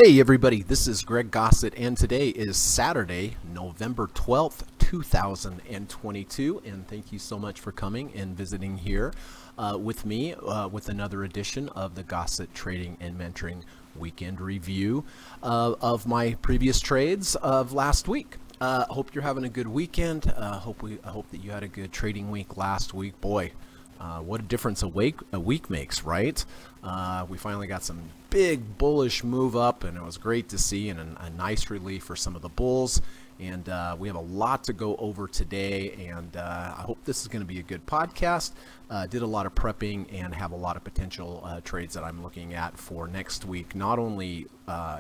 Hey everybody, this is Greg Gossett, and today is Saturday, November 12th, 2022, and thank you so much for coming and visiting here with me with another edition of the Gossett Trading and Mentoring Weekend Review of my previous trades of last week. Hope you're having a good weekend. I hope that you had a good trading week last week. Boy, what a difference a week makes, right? We finally got some big bullish move up, and it was great to see, and a nice relief for some of the bulls. And we have a lot to go over today, and I hope this is going to be a good podcast. Did a lot of prepping and have a lot of potential trades that I'm looking at for next week. Not only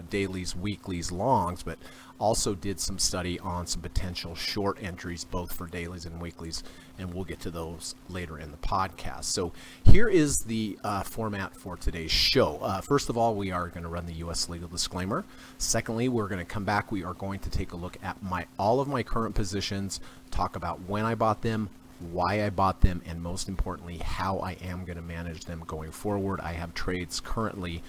dailies, weeklies, longs, but also did some study on some potential short entries, both for dailies and weeklies, and we'll get to those later in the podcast. So here is the format for today's show. First of all, we are going to run the U.S. legal disclaimer. Secondly, we're going to come back. We are going to take a look at all of my current positions, talk about when I bought them, why I bought them, and most importantly, how I am going to manage them going forward. I have trades currently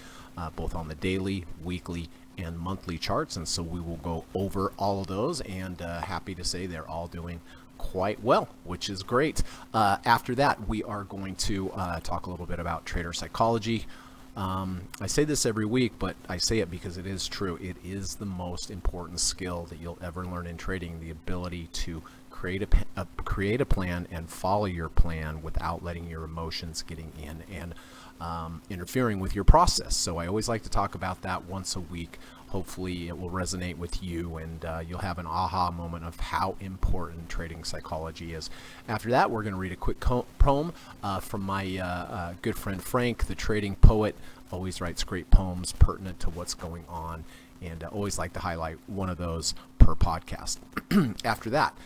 both on the daily, weekly, and monthly charts, and so we will go over all of those, and happy to say they're all doing quite well, which is great. After that, we are going to talk a little bit about trader psychology. I say this every week, but I say it because it is true. It is the most important skill that you'll ever learn in trading, the ability to create a plan and follow your plan without letting your emotions getting in and interfering with your process. So I always like to talk about that once a week. Hopefully it will resonate with you, and you'll have an aha moment of how important trading psychology is. After that, we're going to read a quick poem from my good friend Frank, the trading poet. Always writes great poems pertinent to what's going on, and always like to highlight one of those per podcast. After that,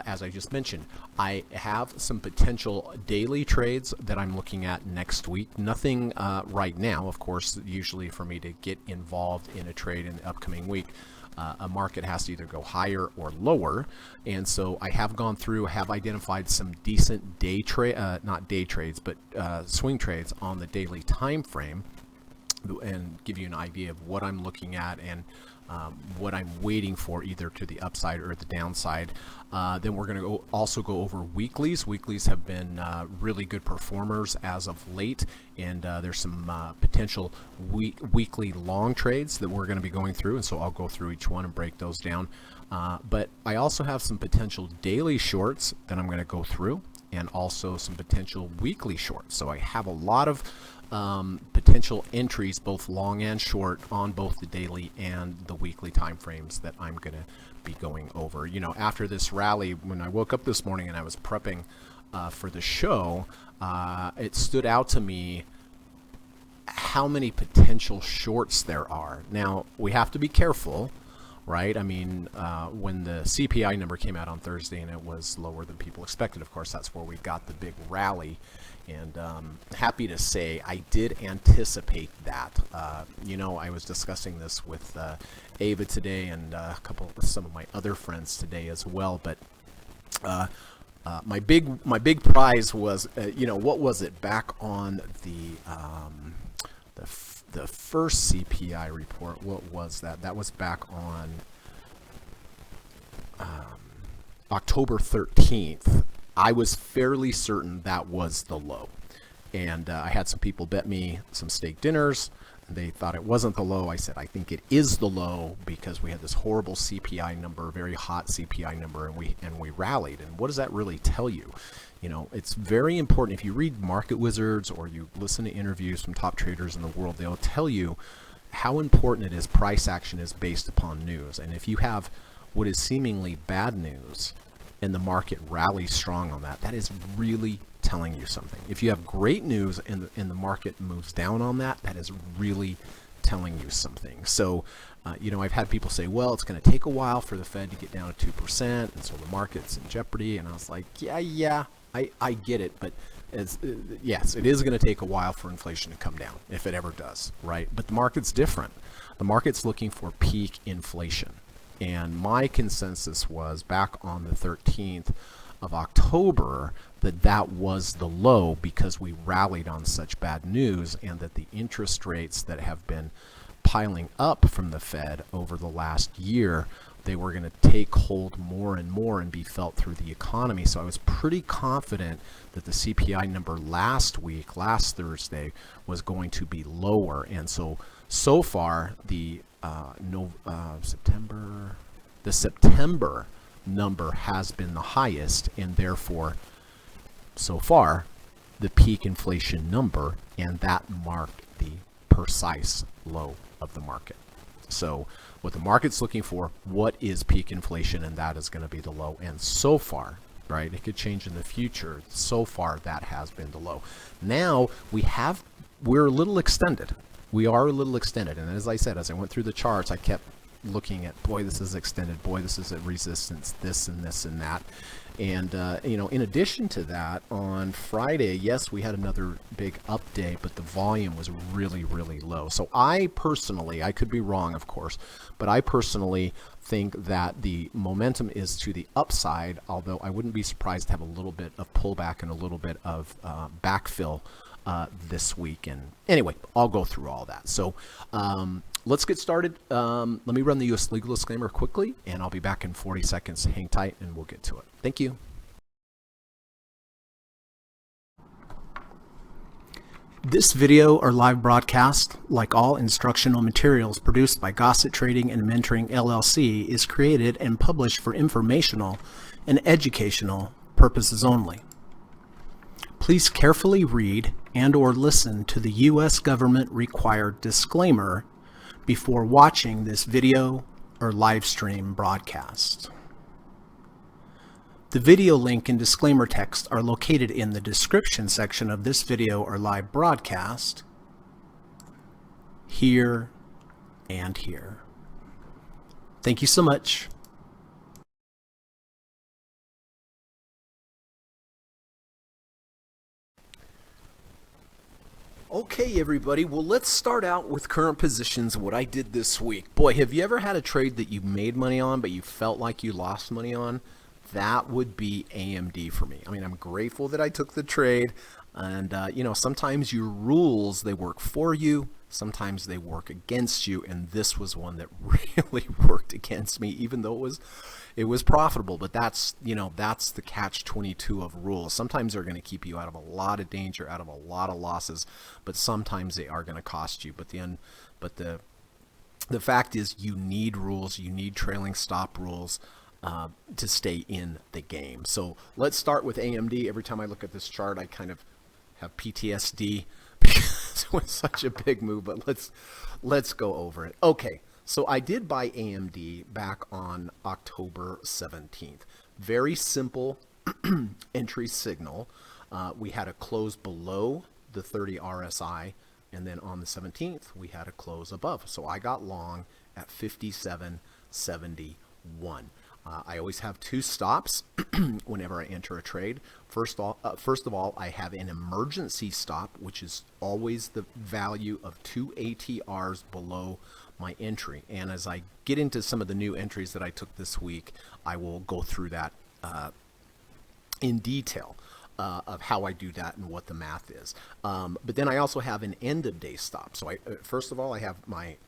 as I just mentioned, I have some potential daily trades that I'm looking at next week. Nothing right now, of course. Usually for me to get involved in a trade in the upcoming week, a market has to either go higher or lower. And so I have gone through, have identified some decent not day trades, but swing trades on the daily time frame, and give you an idea of what I'm looking at and what I'm waiting for, either to the upside or the downside. Then we're going to also go over weeklies. Weeklies have been really good performers as of late, and there's some potential weekly long trades that we're going to be going through, and so I'll go through each one and break those down. But I also have some potential daily shorts that I'm going to go through, and also some potential weekly shorts. So I have a lot of potential entries, both long and short, on both the daily and the weekly time frames that I'm going to be going over. You know, after this rally, when I woke up this morning and I was prepping for the show, it stood out to me how many potential shorts there are. Now, we have to be careful, right? I mean, when the CPI number came out on Thursday and it was lower than people expected, of course, that's where we got the big rally. And happy to say I did anticipate that. You know, I was discussing this with Ava today, and some of my other friends today as well. But my big prize was, you know, what was it back on the first CPI report? What was that? That was back on October 13th. I was fairly certain that was the low, and I had some people bet me some steak dinners. They thought it wasn't the low. I said, I think it is the low, because we had this horrible CPI number, very hot CPI number, and we rallied. And what does that really tell you? You know, it's very important. If you read Market Wizards or you listen to interviews from top traders in the world, they'll tell you how important it is. Price action is based upon news, and if you have what is seemingly bad news and the market rallies strong on that, that is really telling you something. If you have great news and the market moves down on that, that is really telling you something. So, you know, I've had people say, well, it's going to take a while for the Fed to get down to 2%, and so the market's in jeopardy. And I was like, yeah, I get it, but yes, it is going to take a while for inflation to come down, if it ever does, right? But the market's different. The market's looking for peak inflation. And my consensus was back on the 13th of October that was the low, because we rallied on such bad news, and that the interest rates that have been piling up from the Fed over the last year, they were going to take hold more and more and be felt through the economy. So I was pretty confident that the CPI number last Thursday, was going to be lower. And so far, the September number has been the highest, and therefore, so far, the peak inflation number, and that marked the precise low of the market. So what the market's looking for, what is peak inflation, and that is going to be the low. And so far, right, it could change in the future. So far, that has been the low. Now we're a little extended. We are a little extended. And as I said, as I went through the charts, I kept looking at, boy, this is extended. Boy, this is at resistance, this and this and that. And, in addition to that, on Friday, yes, we had another big update, but the volume was really, really low. So I could be wrong, of course, but I personally think that the momentum is to the upside, although I wouldn't be surprised to have a little bit of pullback and a little bit of backfill this week. And anyway, I'll go through all that. So let's get started. Let me run the U.S. legal disclaimer quickly, and I'll be back in 40 seconds. Hang tight, and we'll get to it. Thank you. This video or live broadcast, like all instructional materials produced by Gossett Trading and Mentoring LLC, is created and published for informational and educational purposes only. Please carefully read and/or listen to the U.S. government required disclaimer before watching this video or live stream broadcast. The video link and disclaimer text are located in the description section of this video or live broadcast, here and here. Thank you so much. Okay, everybody. Well, let's start out with current positions, what I did this week. Boy, have you ever had a trade that you made money on, but you felt like you lost money on? That would be AMD for me. I mean, I'm grateful that I took the trade. And, sometimes your rules, they work for you. Sometimes they work against you. And this was one that really worked against me, even though it was profitable. But that's the catch-22 of rules. Sometimes they're going to keep you out of a lot of danger, out of a lot of losses, but sometimes they are going to cost you. But the fact is, you need rules. You need trailing stop rules to stay in the game. So let's start with AMD. Every time I look at this chart, I kind of have PTSD because it was such a big move, but let's go over it. Okay. So I did buy AMD back on October 17th. Very simple entry signal. We had a close below the 30 RSI, and then on the 17th, we had a close above. So I got long at 57.71. I always have two stops whenever I enter a trade. First of all, I have an emergency stop, which is always the value of 2 ATRs below my entry. And as I get into some of the new entries that I took this week, I will go through that in detail of how I do that and what the math is. But then I also have an end of day stop. So first of all, I have my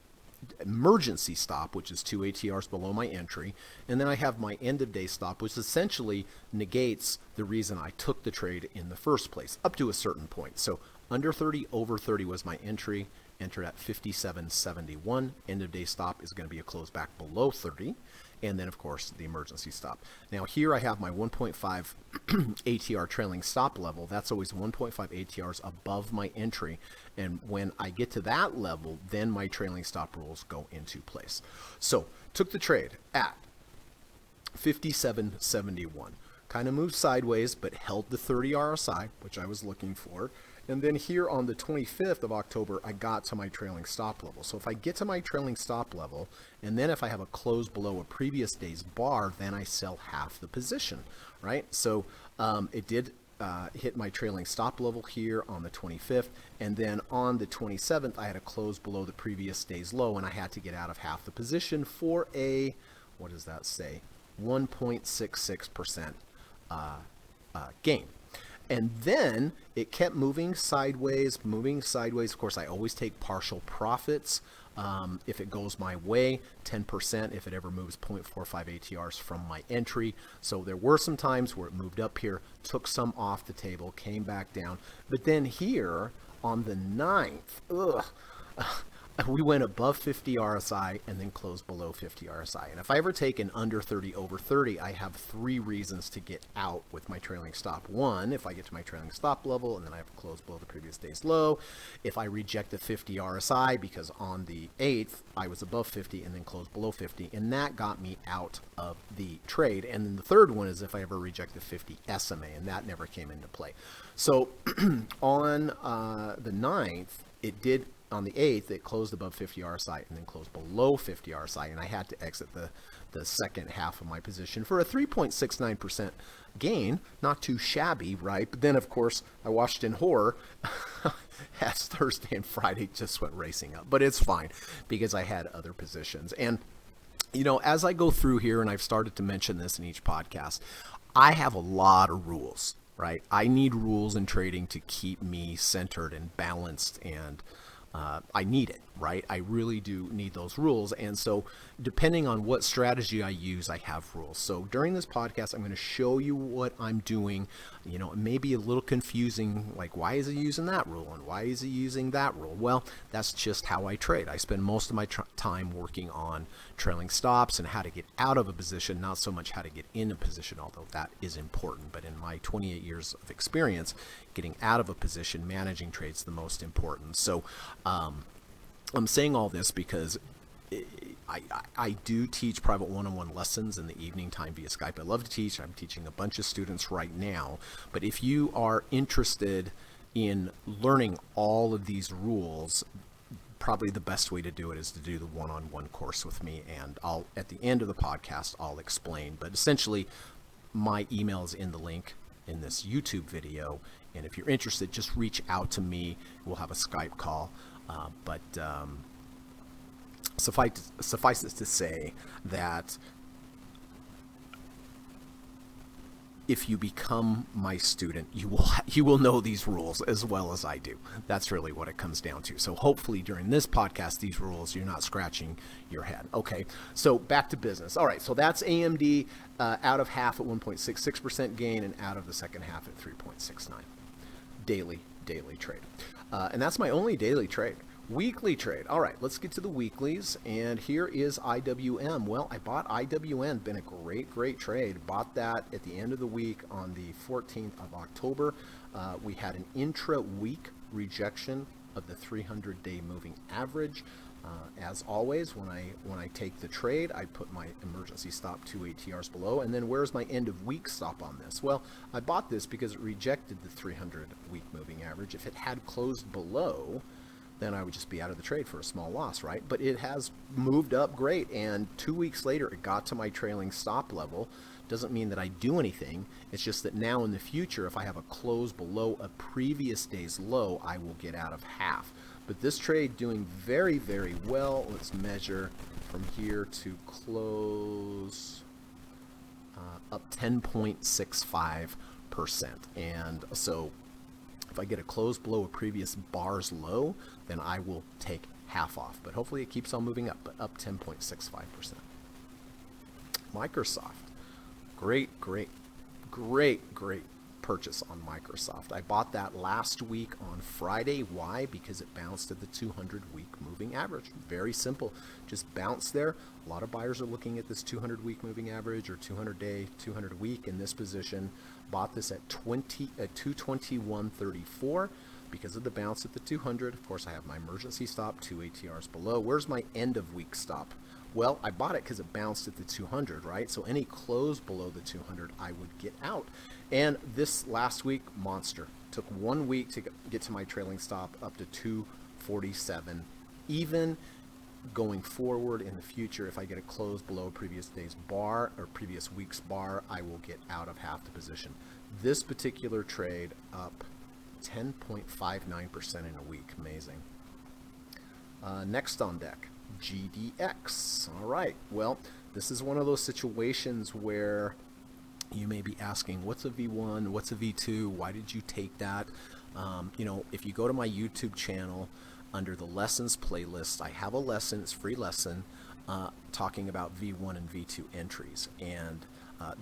emergency stop, which is 2 ATRs below my entry, and then I have my end of day stop, which essentially negates the reason I took the trade in the first place, up to a certain point. So under 30, over 30 was my entry, entered at 57.71. End of day stop is going to be a close back below 30, and then of course the emergency stop. Now here I have my 1.5 ATR trailing stop level. That's always 1.5 ATRs above my entry, and when I get to that level, then my trailing stop rules go into place. So took the trade at 57.71. Kind of moved sideways, but held the 30 RSI, which I was looking for. And then here on the 25th of October, I got to my trailing stop level. So if I get to my trailing stop level, and then if I have a close below a previous day's bar, then I sell half the position, right? So it did hit my trailing stop level here on the 25th. And then on the 27th, I had a close below the previous day's low, and I had to get out of half the position for a, what does that say? 1.66% gain. And then it kept moving sideways, moving sideways. Of course, I always take partial profits if it goes my way, 10% if it ever moves 0.45 ATRs from my entry. So there were some times where it moved up here, took some off the table, came back down. But then here on the 9th, we went above 50 RSI and then closed below 50 RSI. And if I ever take an under 30 over 30, I have 3 reasons to get out with my trailing stop. One, if I get to my trailing stop level and then I have to close below the previous day's low. If I reject the 50 RSI because on the 8th I was above 50 and then closed below 50, and that got me out of the trade. And then the third one is if I ever reject the 50 SMA, and that never came into play. So on the 9th, it did. On the 8th, it closed above 50 RSI and then closed below 50 RSI, and I had to exit the second half of my position for a 3.69% gain. Not too shabby, right? But then, of course, I watched in horror as Thursday and Friday just went racing up. But it's fine because I had other positions. And, as I go through here, and I've started to mention this in each podcast, I have a lot of rules, right? I need rules in trading to keep me centered and balanced, and I need it, right? I really do need those rules. And so depending on what strategy I use, I have rules. So during this podcast, I'm going to show you what I'm doing. It may be a little confusing, like why is he using that rule and why is he using that rule? Well, that's just how I trade. I spend most of my time working on trailing stops and how to get out of a position, not so much how to get in a position, although that is important. But in my 28 years of experience, getting out of a position, managing trades, is the most important. So I'm saying all this because I do teach private one-on-one lessons in the evening time via Skype. I love to teach. I'm teaching a bunch of students right now. But if you are interested in learning all of these rules, probably the best way to do it is to do the one-on-one course with me. And at the end of the podcast, I'll explain. But essentially, my email is in the link in this YouTube video. And if you're interested, just reach out to me. We'll have a Skype call. But suffice it to say that if you become my student, you will know these rules as well as I do. That's really what it comes down to. So hopefully during this podcast, these rules, you're not scratching your head. Okay, so back to business. All right, so that's AMD out of half at 1.66% gain and out of the second half at 3.69. Daily trade. And that's my only daily trade. Weekly trade. All right, let's get to the weeklies. And here is IWM. Well, I bought IWM. Been a great trade. Bought that at the end of the week on the 14th of October. We had an intra-week rejection of the 300-day moving average. As always, when I take the trade, I put my emergency stop 2 ATRs below. And then where's my end of week stop on this? Well, I bought this because it rejected the 300-week moving average. If it had closed below, then I would just be out of the trade for a small loss, right? But it has moved up great, and 2 weeks later, it got to my trailing stop level. Doesn't mean that I do anything. It's just that now in the future, if I have a close below a previous day's low, I will get out of half. But this trade doing very well. Let's measure from here to close, up 10.65%. And so if I get a close below a previous bar's low, then I will take half off. But hopefully it keeps on moving up, but up 10.65%. Microsoft. Great purchase on Microsoft. I bought that last week on Friday. Why? Because it bounced at the 200-week moving average. Very simple. Just bounce there. A lot of buyers are looking at this 200-week moving average or 200-day, 200-week in this position. Bought this at 221.34 because of the bounce at the 200. Of course, I have my emergency stop 2 ATRs below. Where's my end of week stop? Well, I bought it because it bounced at the 200, right? So any close below the 200, I would get out. And this last week, monster. Took 1 week to get to my trailing stop up to 247. Even going forward in the future, if I get a close below previous day's bar or previous week's bar, I will get out of half the position. This particular trade up 10.59% in a week. Amazing. Next on deck, GDX. All right. Well, this is one of those situations where you may be asking, what's a V1? What's a V2? Why did you take that? If you go to my YouTube channel, under the lessons playlist, I have a lesson, it's a free lesson, talking about V1 and V2 entries. And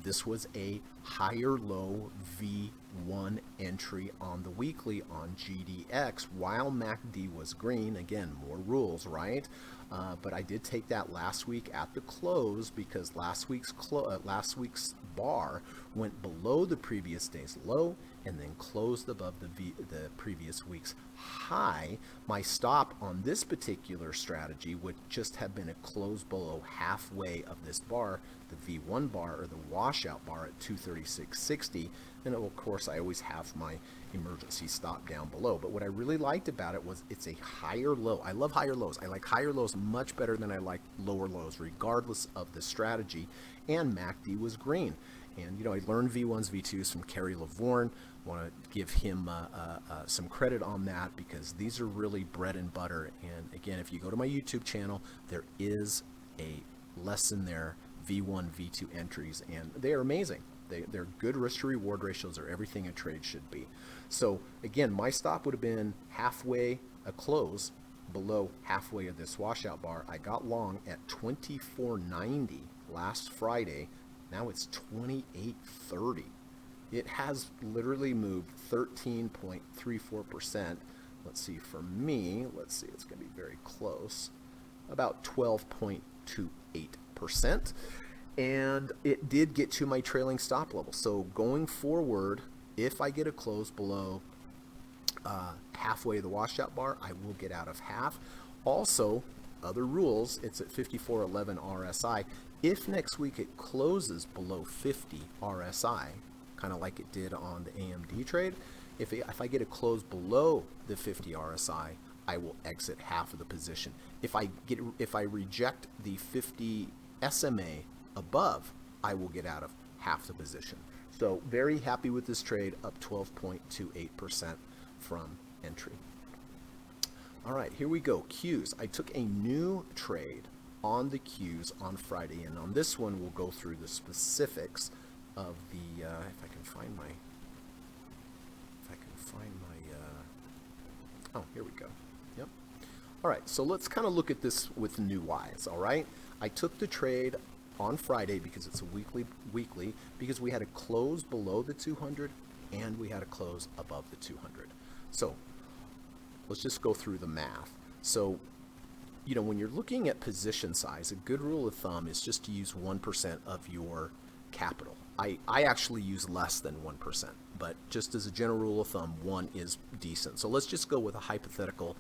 this was a higher low V1 entry on the weekly on GDX while MACD was green. Again, more rules, right? But I did take that last week at the close because last week's bar went below the previous day's low and then closed above the previous week's high. My stop on this particular strategy would just have been a close below halfway of this bar, the V1 bar or the washout bar at 236.60. And of course, I always have my emergency stop down below. But what I really liked about it was it's a higher low. I love higher lows. I like higher lows much better than I like lower lows, regardless of the strategy. And MACD was green. And, you know, I learned V1s, V2s from Kerry Lavorne. I want to give him some credit on that because these are really bread and butter. And again, if you go to my YouTube channel, there is a lesson there, V1, V2 entries, and they are amazing. They're good risk to reward ratios, are everything a trade should be. So again, my stop would have been halfway, a close below halfway of this washout bar. I got long at 24.90 last Friday. Now it's 28.30. It has literally moved 13.34%. Let's see, for me, let's see, it's going to be very close, about 12.28%. And it did get to my trailing stop level. So going forward, if I get a close below halfway of the washout bar, I will get out of half. Also, other rules, it's at 54.11 RSI. If next week it closes below 50 RSI, kind of like it did on the AMD trade, if I get a close below the 50 RSI, I will exit half of the position. If I reject the 50 SMA above, I will get out of half the position. So very happy with this trade, up 12.28% from entry. All right, here we go. Qs. I took a new trade on the Qs on Friday, and on this one we'll go through the specifics of the if I can find my oh, here we go. Yep. All right, so let's kind of look at this with new eyes. All right, I took the trade on Friday because it's a weekly because we had a close below the 200 and we had a close above the 200. So let's just go through the math. So, you know, when you're looking at position size, a good rule of thumb is just to use 1% of your capital. I actually use less than 1%, but just as a general rule of thumb, 1 is decent. So let's just go with a hypothetical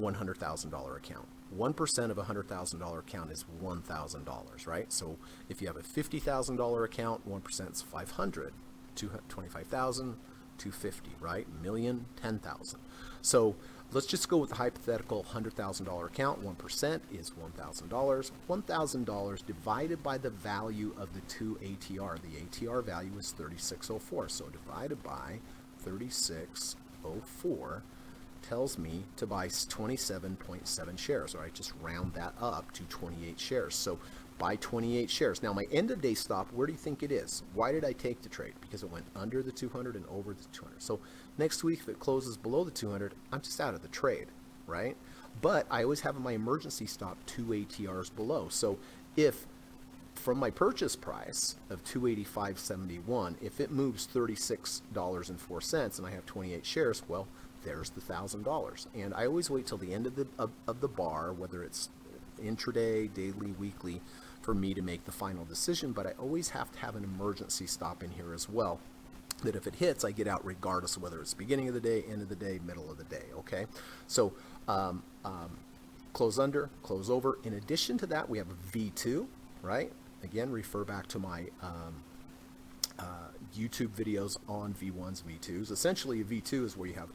$100,000 account. 1% of a $100,000 account is $1,000, right? So if you have a $50,000 account, 1% is 500, 25,000, 250, right? Million, 10,000. So let's just go with the hypothetical $100,000 account. 1% is $1,000. $1,000 divided by the value of the 2 ATR. The ATR value is 3604. So divided by 3604 tells me to buy 27.7 shares, or I just round that up to 28 shares. So buy 28 shares. Now my end of day stop, where do you think it is? Why did I take the trade? Because it went under the 200 and over the 200. So next week, if it closes below the 200, I'm just out of the trade, right? But I always have my emergency stop 2 ATRs below. So if from my purchase price of $285.71, if it moves $36.04 and I have 28 shares, well, there's the $1,000. And I always wait till the end of the bar, whether it's intraday, daily, weekly, for me to make the final decision. But I always have to have an emergency stop in here as well, that if it hits, I get out regardless of whether it's beginning of the day, end of the day, middle of the day. Okay, so close under, close over. In addition to that, we have a V2, right? Again, refer back to my YouTube videos on V1s, V2s. Essentially, a V2 is where you have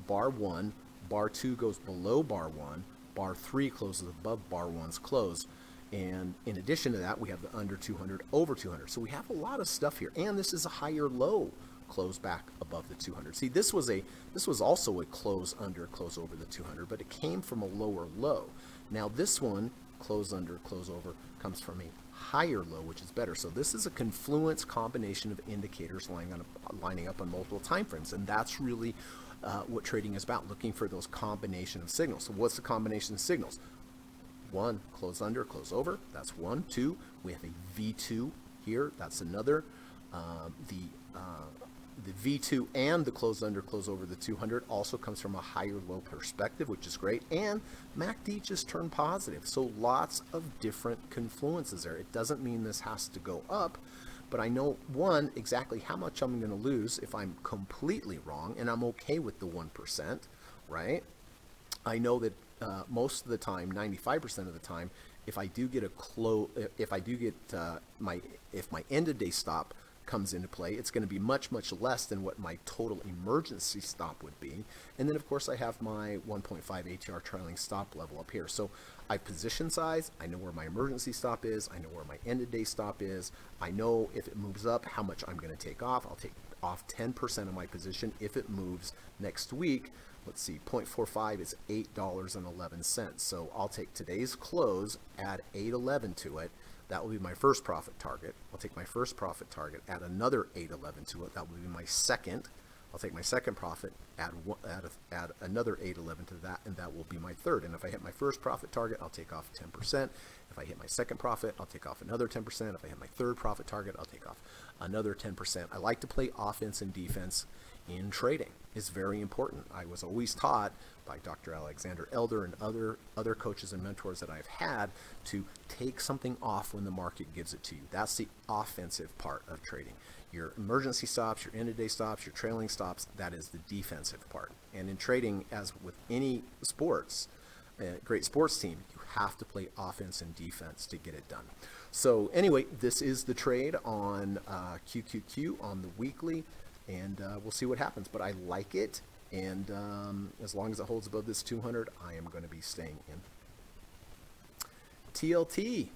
bar 1, bar 2 goes below bar 1, bar 3 closes above bar 1's close, and in addition to that, we have the under 200, over 200. So we have a lot of stuff here, and this is a higher low close back above the 200. See, this was also a close under, close over the 200, but it came from a lower low. Now this one, close under, close over, comes from a higher low, which is better. So this is a confluence combination of indicators lining up on multiple time frames, and that's really what trading is about, looking for those combination of signals. So what's the combination of signals? One, close under, close over. That's one. Two, we have a V2 here. That's another. The V2 and the close under, close over the 200 also comes from a higher low perspective, which is great. And MACD just turned positive. So lots of different confluences there. It doesn't mean this has to go up, but I know, one, exactly how much I'm going to lose if I'm completely wrong, and I'm okay with the 1%, right? I know that most of the time, 95% of the time, if I do get if my end of day stop comes into play, it's going to be much less than what my total emergency stop would be. And then of course I have my 1.5 ATR trailing stop level up here. So I position size, I know where my emergency stop is, I know where my end of day stop is, I know if it moves up how much I'm going to take off. I'll take off 10% of my position if it moves next week. Let's see, 0.45 is $8.11. So I'll take today's close, add 8.11 to it. That will be my first profit target. I'll take my first profit target, add another 8.11 to it. That will be my second. I'll take my second profit, add another 8.11 to that, and that will be my third. And if I hit my first profit target, I'll take off 10%. If I hit my second profit, I'll take off another 10%. If I hit my third profit target, I'll take off another 10%. I like to play offense and defense in trading. It's very important. I was always taught by Dr. Alexander Elder and other coaches and mentors that I've had to take something off when the market gives it to you. That's the offensive part of trading. Your emergency stops, your end of day stops, your trailing stops, that is the defensive part. And in trading, as with any sports, great sports team, you have to play offense and defense to get it done. So anyway, this is the trade on QQQ on the weekly, and we'll see what happens. But I like it, and as long as it holds above this 200, I am going to be staying in. TLT,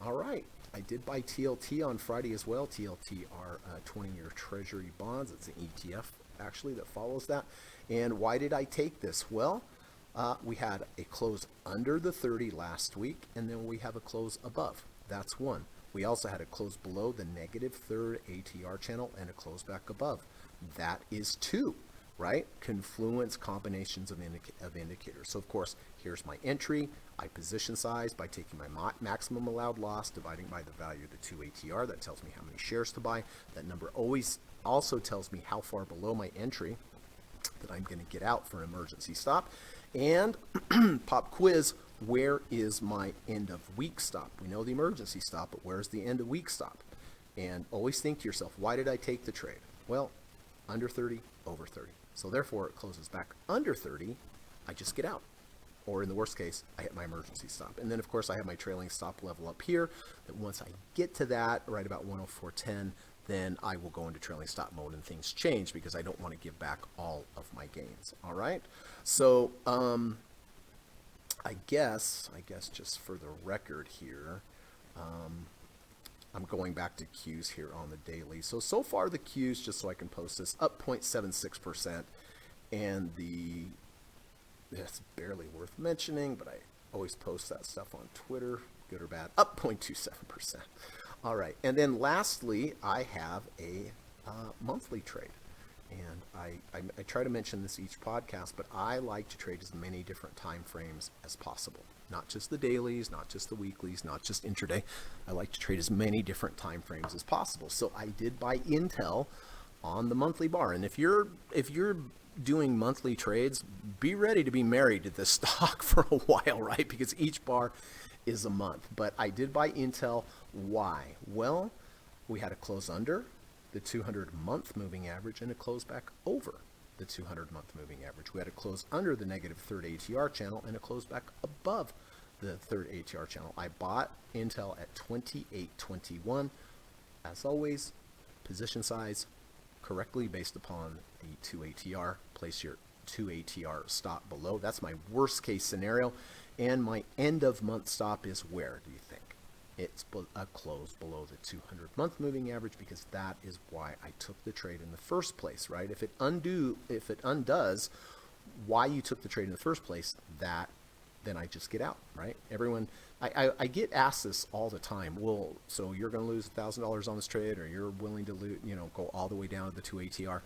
all right. I did buy TLT on Friday as well. TLT are 20-year Treasury bonds. It's an ETF, actually, that follows that. And why did I take this? Well, we had a close under the 30 last week, and then we have a close above. That's one. We also had a close below the negative third ATR channel and a close back above. That is two, right? Confluence combinations of indicators. So, of course, here's my entry. I position size by taking my maximum allowed loss, dividing by the value of the 2 ATR. That tells me how many shares to buy. That number always also tells me how far below my entry that I'm going to get out for an emergency stop. And pop quiz, where is my end of week stop? We know the emergency stop, but where's the end of week stop? And always think to yourself, why did I take the trade? Well, under 30, over 30. So therefore, it closes back under 30, I just get out. Or in the worst case, I hit my emergency stop. And then, of course, I have my trailing stop level up here, that once I get to that, right about 104.10, then I will go into trailing stop mode and things change because I don't want to give back all of my gains. All right. So I guess just for the record here, I'm going back to Qs here on the daily. So far the Qs, just so I can post this, up 0.76%, and it's barely worth mentioning, but I always post that stuff on Twitter, good or bad, up 0.27%. All right, and then lastly, I have a monthly trade. And I try to mention this each podcast, but I like to trade as many different time frames as possible. Not just the dailies, not just the weeklies, not just intraday. I like to trade as many different time frames as possible. So I did buy Intel on the monthly bar. And if you're doing monthly trades, be ready to be married to this stock for a while, right? Because each bar is a month. But I did buy Intel. Why? Well, we had a close under the 200-month moving average and a close back over the 200-month moving average. We had a close under the negative third ATR channel and a close back above the third ATR channel. I bought Intel at 28.21. As always, position size correctly based upon the 2 ATR. Place your 2 ATR stop below. That's my worst case scenario. And my end of month stop is where, do you think? It's a close below the 200-month moving average, because that is why I took the trade in the first place, right? If it undoes why you took the trade in the first place, then I just get out, right? Everyone, I get asked this all the time. Well, so you're going to lose $1,000 on this trade, or you're willing to lose, go all the way down to the 2 ATR?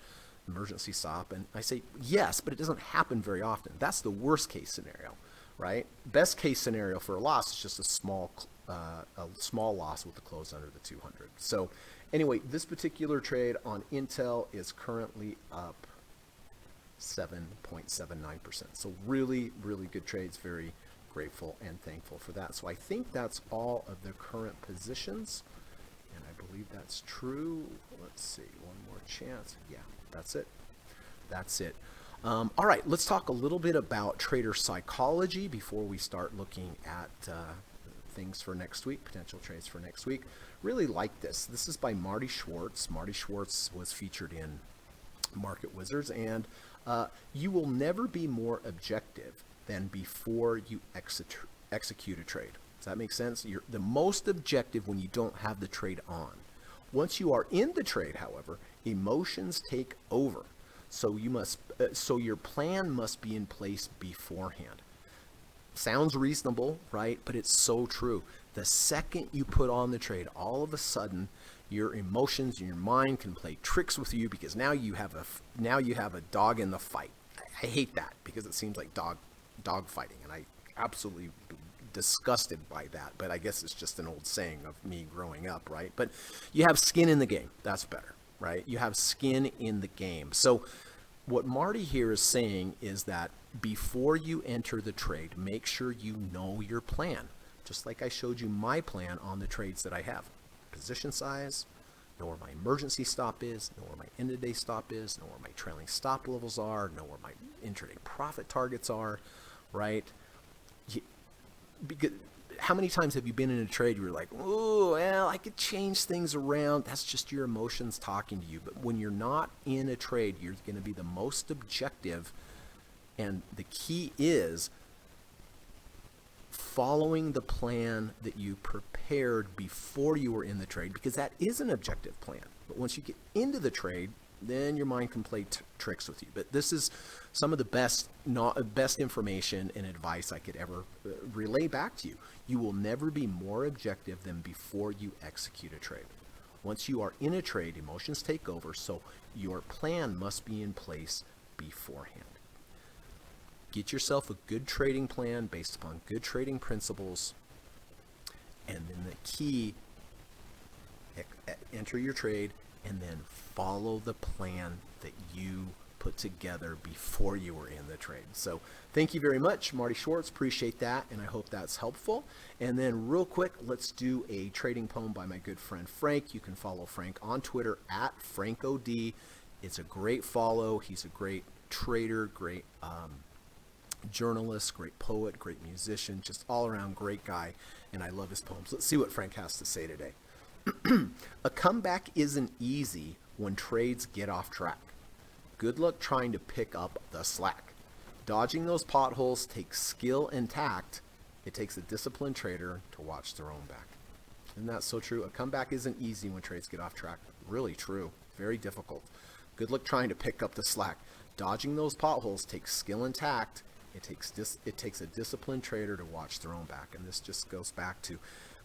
emergency stop? And I say, yes, but it doesn't happen very often. That's the worst case scenario, right? Best case scenario for a loss is just a small loss with the close under the 200. So anyway, this particular trade on Intel is currently up 7.79%. So really, really good trades. Very grateful and thankful for that. So I think that's all of the current positions. And I believe that's true. Let's see, one more chance. Yeah, that's it. That's it. All right, let's talk a little bit about trader psychology before we start looking at things for next week, potential trades for next week. Really like this. This is by Marty Schwartz. Marty Schwartz was featured in Market Wizards, and you will never be more objective than before you execute a trade. Does that make sense? You're the most objective when you don't have the trade on. Once you are in the trade, however, emotions take over. So your plan must be in place beforehand. Sounds reasonable, right? But it's so true. The second you put on the trade, all of a sudden, your emotions and your mind can play tricks with you, because now you have a dog in the fight. I hate that, because it seems like dog fighting, and I absolutely disgusted by that, but I guess it's just an old saying of me growing up, right? But you have skin in the game. That's better, right? You have skin in the game. So what Marty here is saying is that before you enter the trade, make sure you know your plan. Just like I showed you my plan on the trades that I have. Position size, know where my emergency stop is, know where my end of day stop is, know where my trailing stop levels are, know where my intraday profit targets are, right? Because how many times have you been in a trade where you're like, oh, well, I could change things around? That's just your emotions talking to you. But when you're not in a trade, you're going to be the most objective. And the key is following the plan that you prepared before you were in the trade, because that is an objective plan. But once you get into the trade, then your mind can play tricks with you. But this is some of the best information and advice I could ever relay back to you. You will never be more objective than before you execute a trade. Once you are in a trade, emotions take over, so your plan must be in place beforehand. Get yourself a good trading plan based upon good trading principles, and then the key, enter your trade and then follow the plan that you put together before you were in the trade. So thank you very much, Marty Schwartz. Appreciate that, and I hope that's helpful. And then real quick, let's do a trading poem by my good friend Frank. You can follow Frank on Twitter at FrankOD. It's a great follow. He's a great trader, great journalist, great poet, great musician, just all around great guy, and I love his poems. Let's see what Frank has to say today. A comeback isn't easy when trades get off track. Good luck trying to pick up the slack. Dodging those potholes takes skill and tact. It takes a disciplined trader to watch their own back. Isn't that so true? A comeback isn't easy when trades get off track. Really true. Very difficult. Good luck trying to pick up the slack. Dodging those potholes takes skill and tact. It takes a disciplined trader to watch their own back. And this just goes back to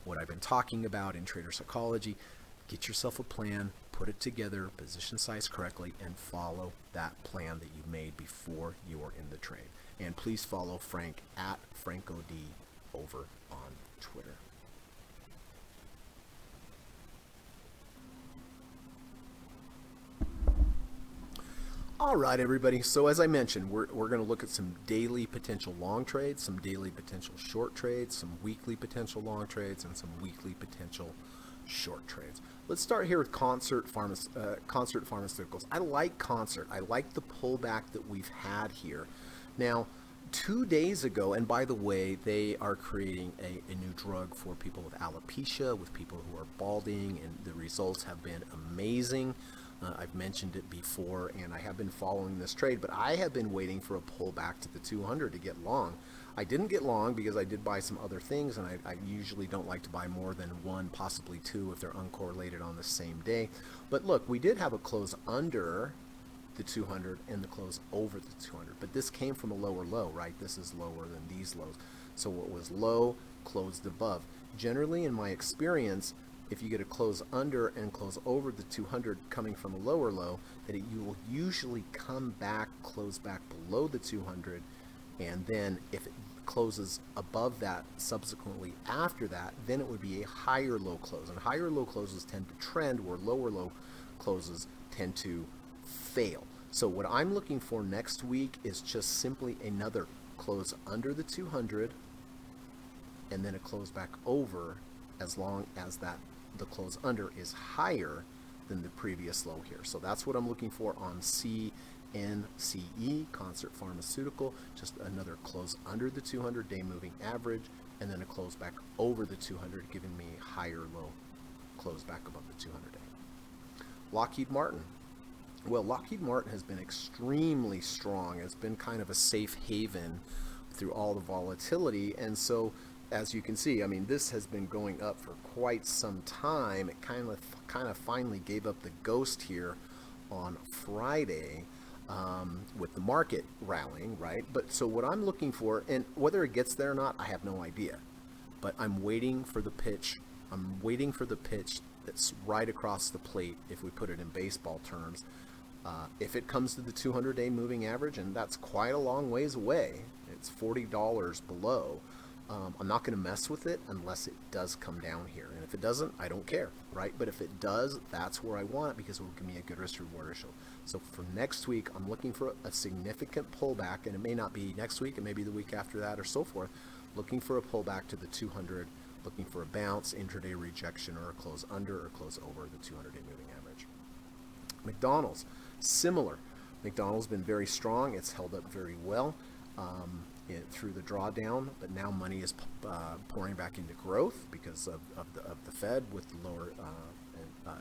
what I've been talking about in trader psychology. Get yourself a plan, put it together, position size correctly, and follow that plan that you made before you were in the trade. And please follow Frank at FrankOD over on Twitter. All right, everybody. So as I mentioned, we're going to look at some daily potential long trades, some daily potential short trades, some weekly potential long trades, and some weekly potential short trades. Let's start here with Concert Pharmaceuticals. I like Concert. I like the pullback that we've had here. Now, 2 days ago, and by the way, they are creating a new drug for people with alopecia, with people who are balding, and the results have been amazing. I've mentioned it before, and I have been following this trade, but I have been waiting for a pullback to the 200 to get long. I didn't get long because I did buy some other things, and I usually don't like to buy more than one, possibly two, if they're uncorrelated on the same day. But look, we did have a close under the 200 and the close over the 200, but this came from a lower low, right? This is lower than these lows. So what was low closed above. Generally, in my experience, if you get a close under and close over the 200 coming from a lower low, that you will usually come back, close back below the 200, and then if it closes above that subsequently after that, then it would be a higher low close. And higher low closes tend to trend where lower low closes tend to fail. So what I'm looking for next week is just simply another close under the 200 and then a close back over, as long as that the close under is higher than the previous low here. So that's what I'm looking for on CNCE, Concert Pharmaceutical, just another close under the 200-day moving average, and then a close back over the 200, giving me higher low close back above the 200-day. Lockheed Martin. Well, Lockheed Martin has been extremely strong. It's been kind of a safe haven through all the volatility, and so as you can see, I mean, this has been going up for quite some time. It kind of finally gave up the ghost here on Friday with the market rallying, right? But so what I'm looking for, and whether it gets there or not, I have no idea. But I'm waiting for the pitch. I'm waiting for the pitch that's right across the plate, if we put it in baseball terms. If it comes to the 200-day moving average, and that's quite a long ways away, it's $40 below. I'm not going to mess with it unless it does come down here. And if it doesn't, I don't care, right? But if it does, that's where I want it, because it will give me a good risk-reward ratio. So for next week, I'm looking for a significant pullback, and it may not be next week, it may be the week after that or so forth. Looking for a pullback to the 200, looking for a bounce, intraday rejection, or a close under or close over the 200-day moving average. McDonald's, similar. McDonald's been very strong. It's held up very well. Through the drawdown, but now money is pouring back into growth because of the Fed with the lower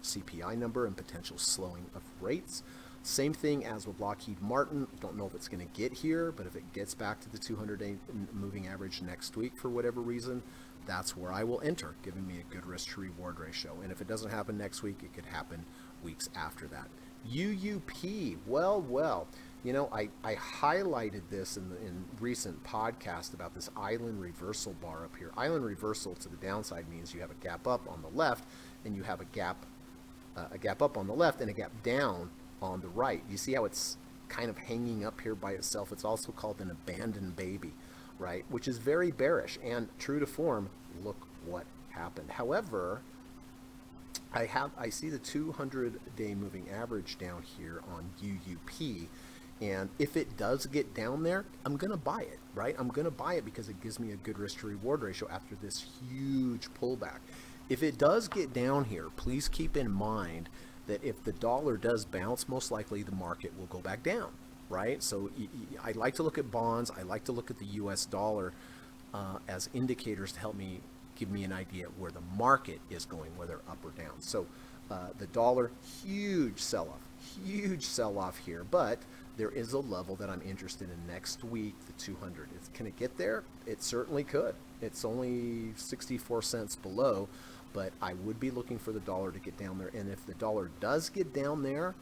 CPI number and potential slowing of rates. Same thing as with Lockheed Martin. Don't know if it's going to get here, but if it gets back to the 200-day moving average next week for whatever reason, that's where I will enter, giving me a good risk to reward ratio. And if it doesn't happen next week, it could happen weeks after that. UUP, well. You know, I highlighted this in recent podcast about this island reversal bar up here. Island reversal to the downside means you have a gap up on the left, and you have a gap up on the left and a gap down on the right. You see how it's kind of hanging up here by itself? It's also called an abandoned baby, right? Which is very bearish, and true to form, look what happened. However, I see the 200-day moving average down here on UUP. And if it does get down there, I'm going to buy it, right? I'm going to buy it because it gives me a good risk to reward ratio after this huge pullback. If it does get down here, please keep in mind that if the dollar does bounce, most likely the market will go back down, right? So I like to look at bonds. I like to look at the US dollar as indicators to help me give me an idea where the market is going, whether up or down. So the dollar, huge sell-off here, but there is a level that I'm interested in next week, the 200. Can it get there? It certainly could. It's only 64 cents below, but I would be looking for the dollar to get down there. And if the dollar does get down there,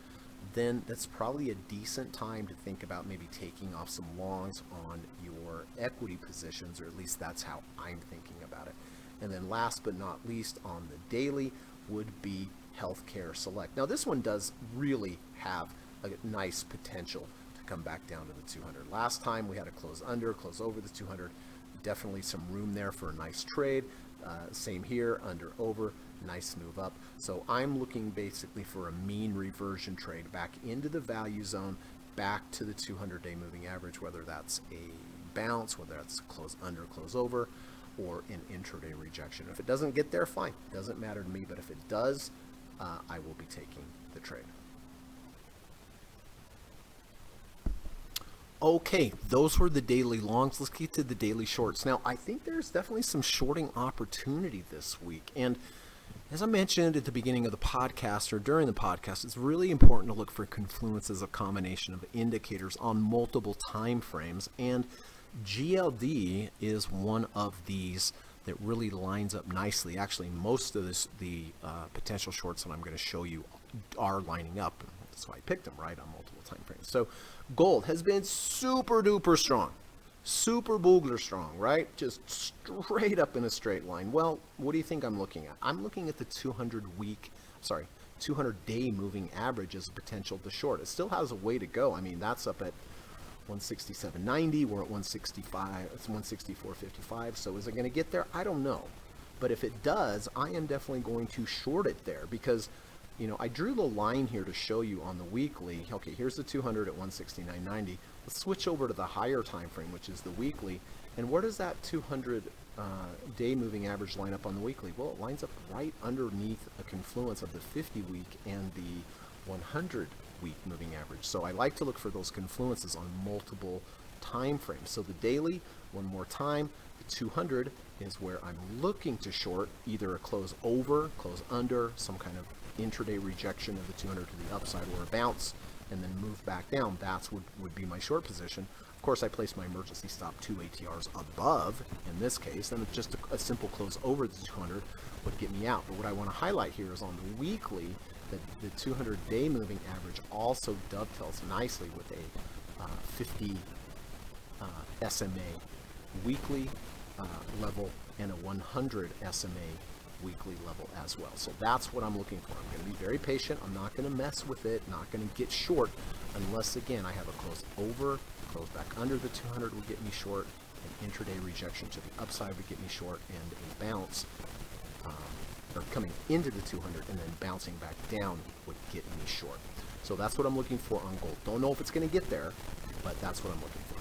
then that's probably a decent time to think about maybe taking off some longs on your equity positions, or at least that's how I'm thinking about it. And then last but not least on the daily would be Healthcare Select. Now this one does really have a nice potential to come back down to the 200. Last time we had a close under, close over the 200. Definitely some room there for a nice trade. Same here, under, over, nice move up. So I'm looking basically for a mean reversion trade back into the value zone, back to the 200-day moving average, whether that's a bounce, whether that's close under, close over, or an intraday rejection. If it doesn't get there, fine. Doesn't matter to me, but if it does, I will be taking the trade. Okay, those were the daily longs. Let's get to the daily shorts. Now, I think there's definitely some shorting opportunity this week. And as I mentioned at the beginning of the podcast or during the podcast, it's really important to look for confluences, a combination of indicators on multiple time frames. And GLD is one of these that really lines up nicely. Actually, most of the potential shorts that I'm going to show you are lining up. That's why I picked them, right, on multiple time frames. So gold has been super duper strong. super boogler strong, right? Just straight up in a straight line. Well, what do you think I'm looking at? I'm looking at the 200 day moving average as a potential to short. It still has a way to go. I mean, that's up at 167.90. We're at 165. It's 164.55. So is it going to get there? I don't know. But if it does, I am definitely going to short it there because, I drew the line here to show you on the weekly. Okay, here's the 200 at 169.90. Let's switch over to the higher time frame, which is the weekly. And where does that 200 day moving average line up on the weekly? Well, it lines up right underneath a confluence of the 50 week and the 100 week moving average. So I like to look for those confluences on multiple time frames. So the daily, one more time, the 200 is where I'm looking to short either a close over, close under, some kind of intraday rejection of the 200 to the upside or a bounce and then move back down. That's would be my short position. Of course, I place my emergency stop 2 ATRs above in this case, and just a simple close over the 200 would get me out. But what I want to highlight here is on the weekly, that the 200 day moving average also dovetails nicely with a 50 SMA weekly level and a 100 SMA weekly level as well. So that's what I'm looking for. I'm going to be very patient. I'm not going to mess with it, not going to get short unless, again, I have a close over, close back under the 200 would get me short, an intraday rejection to the upside would get me short, and a bounce or coming into the 200 and then bouncing back down would get me short. So that's what I'm looking for on gold. Don't know if it's going to get there, but that's what I'm looking for.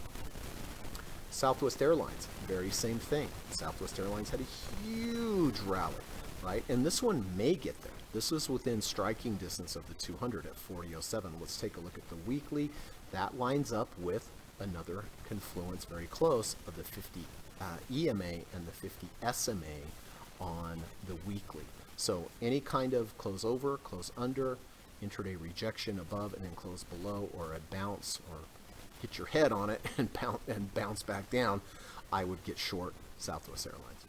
Southwest Airlines, very same thing. Southwest Airlines had a huge rally, right? And this one may get there. This is within striking distance of the 200 at 40.07. Let's take a look at the weekly. That lines up with another confluence very close of the 50 EMA and the 50 SMA on the weekly. So any kind of close over, close under, intraday rejection above and then close below, or a bounce or hit your head on it and bounce back down, I would get short Southwest Airlines.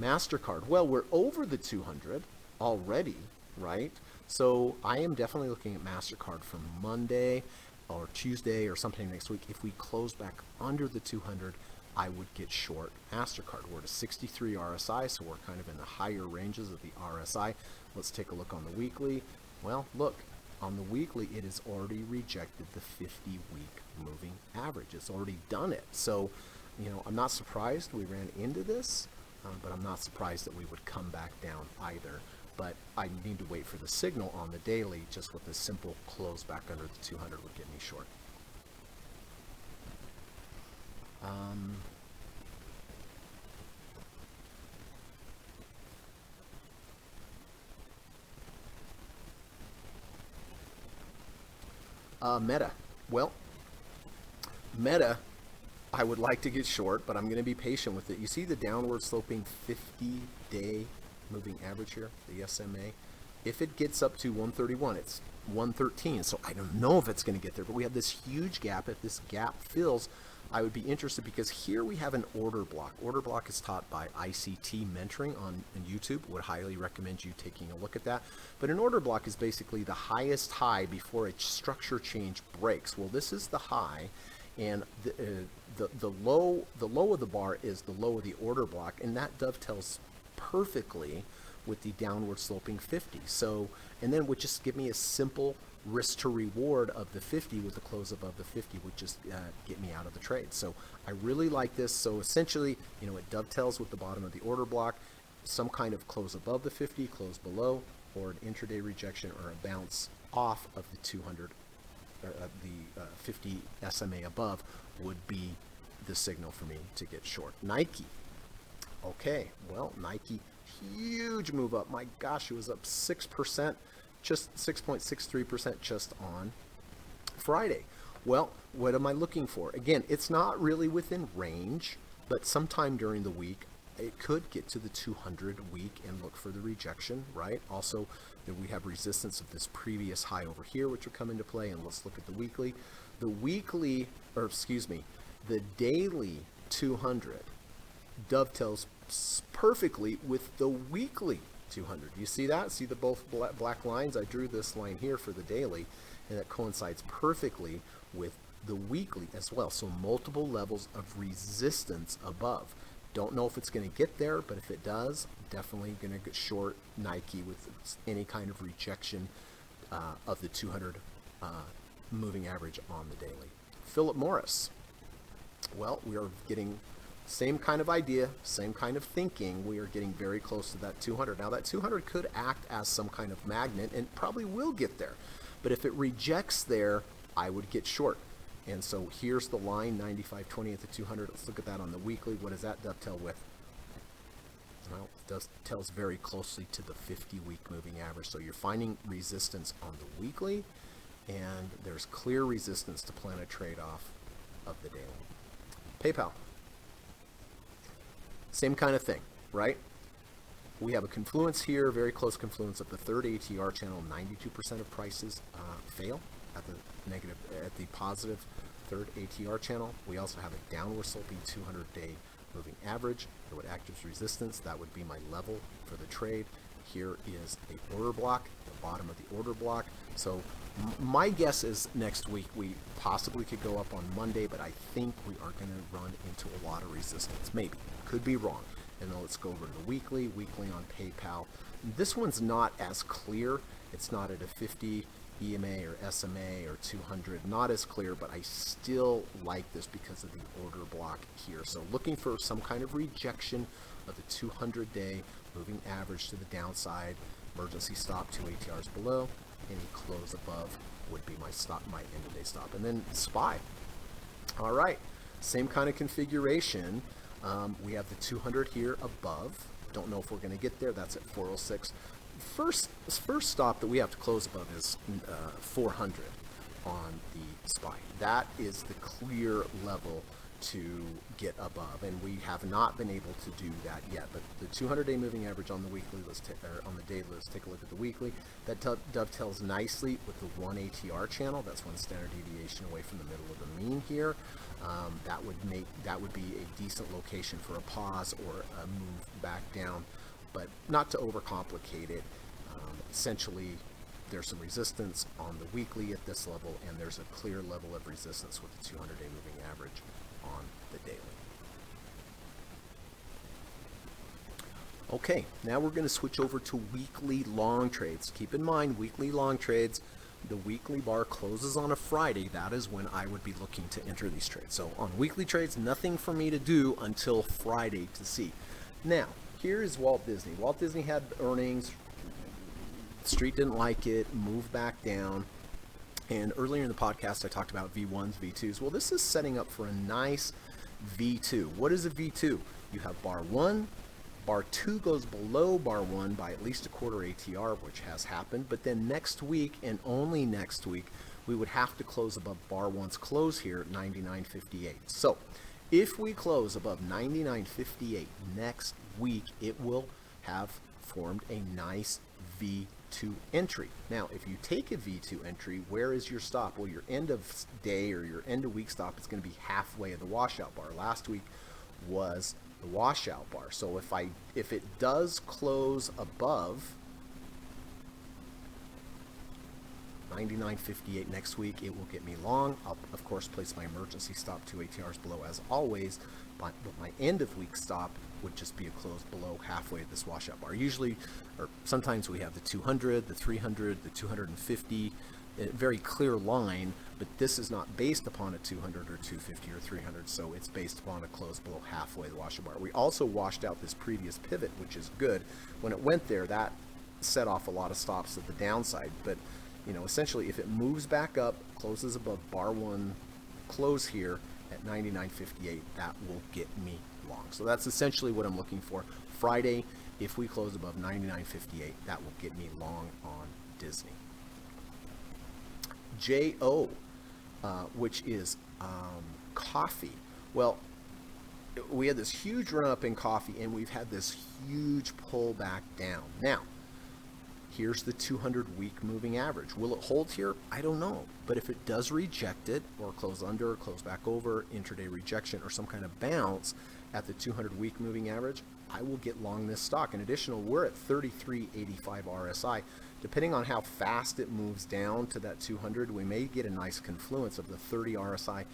MasterCard, well, we're over the 200 already, right? So I am definitely looking at MasterCard for Monday or Tuesday or sometime next week. If we close back under the 200, I would get short MasterCard. We're at a 63 RSI, so we're kind of in the higher ranges of the RSI. Let's take a look on the weekly. Well, look, on the weekly, it has already rejected the 50-week moving average. It's already done it. So, I'm not surprised we ran into this, but I'm not surprised that we would come back down either. But I need to wait for the signal on the daily. Just with a simple close back under the 200 would get me short. Meta. Well, Meta, I would like to get short, but I'm going to be patient with it. You see the downward sloping 50-day moving average here, the SMA? If it gets up to 131, it's 113, so I don't know if it's going to get there, but we have this huge gap. If this gap fills, I would be interested because here we have an order block. Order block is taught by ICT Mentoring on YouTube. Would highly recommend you taking a look at that. But an order block is basically the highest high before a structure change breaks. Well, this is the high, and the low of the bar is the low of the order block, and that dovetails perfectly with the downward sloping 50. So, and then would just give me a simple risk to reward of the 50 with a close above the 50 would just get me out of the trade. So I really like this. So essentially, it dovetails with the bottom of the order block, some kind of close above the 50, close below, or an intraday rejection or a bounce off of the 200, the 50 SMA above would be the signal for me to get short. Nike. Okay, well, Nike, huge move up. My gosh, it was up 6%. Just 6.63% just on Friday. Well, what am I looking for? Again, it's not really within range, but sometime during the week, it could get to the 200 week and look for the rejection, right? Also, we have resistance of this previous high over here, which will come into play. And let's look at the weekly. The weekly, or excuse me, the daily 200 dovetails perfectly with the weekly 200. You see that? See the both black lines? I drew this line here for the daily, and that coincides perfectly with the weekly as well. So multiple levels of resistance above. Don't know if it's going to get there, but if it does, definitely going to get short Nike with any kind of rejection of the 200 moving average on the daily. Philip Morris. Well, we are getting same kind of idea, same kind of thinking. We are getting very close to that 200. Now that 200 could act as some kind of magnet and probably will get there. But if it rejects there, I would get short. And so here's the line, 95.20 at the 200. Let's look at that on the weekly. What does that dovetail with? Well, it dovetails very closely to the 50-week moving average. So you're finding resistance on the weekly, and there's clear resistance to plan a trade-off of the daily. PayPal. Same kind of thing, right? We have a confluence here, very close confluence of the third ATR channel. 92% of prices fail at the positive third ATR channel. We also have a downward sloping 200-day moving average. It would act as resistance. That would be my level for the trade. Here is a order block, the bottom of the order block. So my guess is next week we possibly could go up on Monday, but I think we are going to run into a lot of resistance. Maybe. Could be wrong. And then let's go over to the weekly on PayPal. This one's not as clear. It's not at a 50 EMA or SMA or 200. Not as clear, but I still like this because of the order block here. So looking for some kind of rejection of the 200-day moving average to the downside. Emergency stop 2 ATRs below. Any close above would be my stop, my end of day stop. And then SPY. All right, same kind of configuration. We have the 200 here above. Don't know if we're going to get there. That's at 406. First stop that we have to close above is 400 on the SPY. That is the clear level to get above, and we have not been able to do that yet. But the 200-day moving average on the weekly, on the daily, let's take a look at the weekly. That dovetails nicely with the 1 ATR channel. That's 1 standard deviation away from the middle of the mean here. That would be a decent location for a pause or a move back down, but not to overcomplicate it. Essentially, there's some resistance on the weekly at this level, and there's a clear level of resistance with the 200-day moving average on the daily. Okay, now we're going to switch over to weekly long trades. Keep in mind, weekly long trades, the weekly bar closes on a Friday. That is when I would be looking to enter these trades. So on weekly trades, nothing for me to do until Friday to see. Now, here is Walt Disney. Walt Disney had earnings. The street didn't like it, moved back down. And earlier in the podcast, I talked about V1s, V2s. Well, this is setting up for a nice V2. What is a V2? You have bar 1. Bar 2 goes below bar 1 by at least a quarter ATR, which has happened. But then next week, and only next week, we would have to close above bar 1's close here at 99.58. So if we close above 99.58 next week, it will have formed a nice V2 entry. Now, if you take a V2 entry, where is your stop? Well, your end of day or your end of week stop is going to be halfway of the washout bar. Last week was the washout bar. So if it does close above 99.58 next week, it will get me long. I'll of course place my emergency stop 2 ATRs below as always, but my end of week stop would just be a close below halfway of this washout bar. Usually, or sometimes we have the 200, the 300, the 250, a very clear line, but this is not based upon a 200 or 250 or 300, so it's based upon a close below halfway the washout bar. We also washed out this previous pivot, which is good. When it went there, that set off a lot of stops at the downside, but you know, essentially if it moves back up, closes above bar 1 close here at 99.58, that will get me long. So that's essentially what I'm looking for. Friday, if we close above 99.58, that will get me long on Disney. JO, which is coffee. Well, we had this huge run up in coffee, and we've had this huge pullback down. Now, here's the 200-week moving average. Will it hold here? I don't know. But if it does reject it, or close under, or close back over, intraday rejection, or some kind of bounce at the 200-week moving average, I will get long this stock. In addition, we're at 33.85 RSI. depending on how fast it moves down to that 200, we may get a nice confluence of the 30 RSI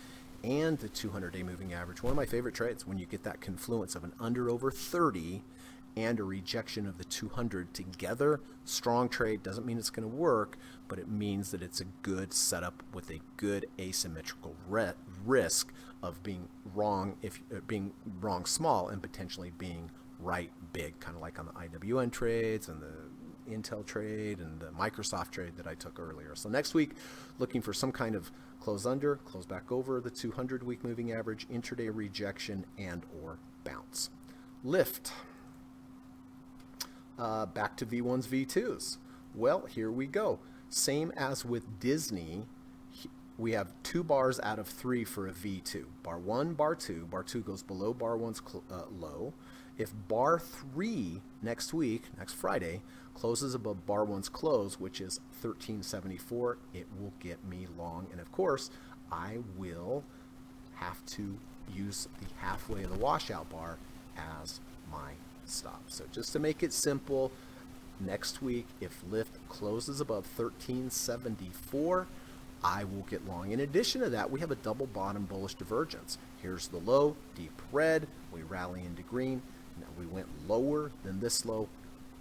and the 200-day moving average. One of my favorite trades, when you get that confluence of an under over 30 and a rejection of the 200 together. Strong trade doesn't mean it's going to work, but it means that it's a good setup with a good asymmetrical risk of being wrong, if being wrong small and potentially being right big, kind of like on the IWN trades and the Intel trade and the Microsoft trade that I took earlier. So next week, looking for some kind of close under, close back over the 200-week moving average, intraday rejection, and or bounce. Lift. Back to V1s, V2s. Well, here we go. Same as with Disney, we have 2 bars out of 3 for a V2. Bar 1, bar 2. Bar 2 goes below bar 1's low. If bar 3 next week, next Friday, closes above bar 1's close, which is 1374, it will get me long. And of course, I will have to use the halfway of the washout bar as my stop. So just to make it simple, next week, if lift closes above 1374, I will get long. In addition to that, we have a double bottom bullish divergence. Here's the low, deep red, we rally into green. Now we went lower than this low,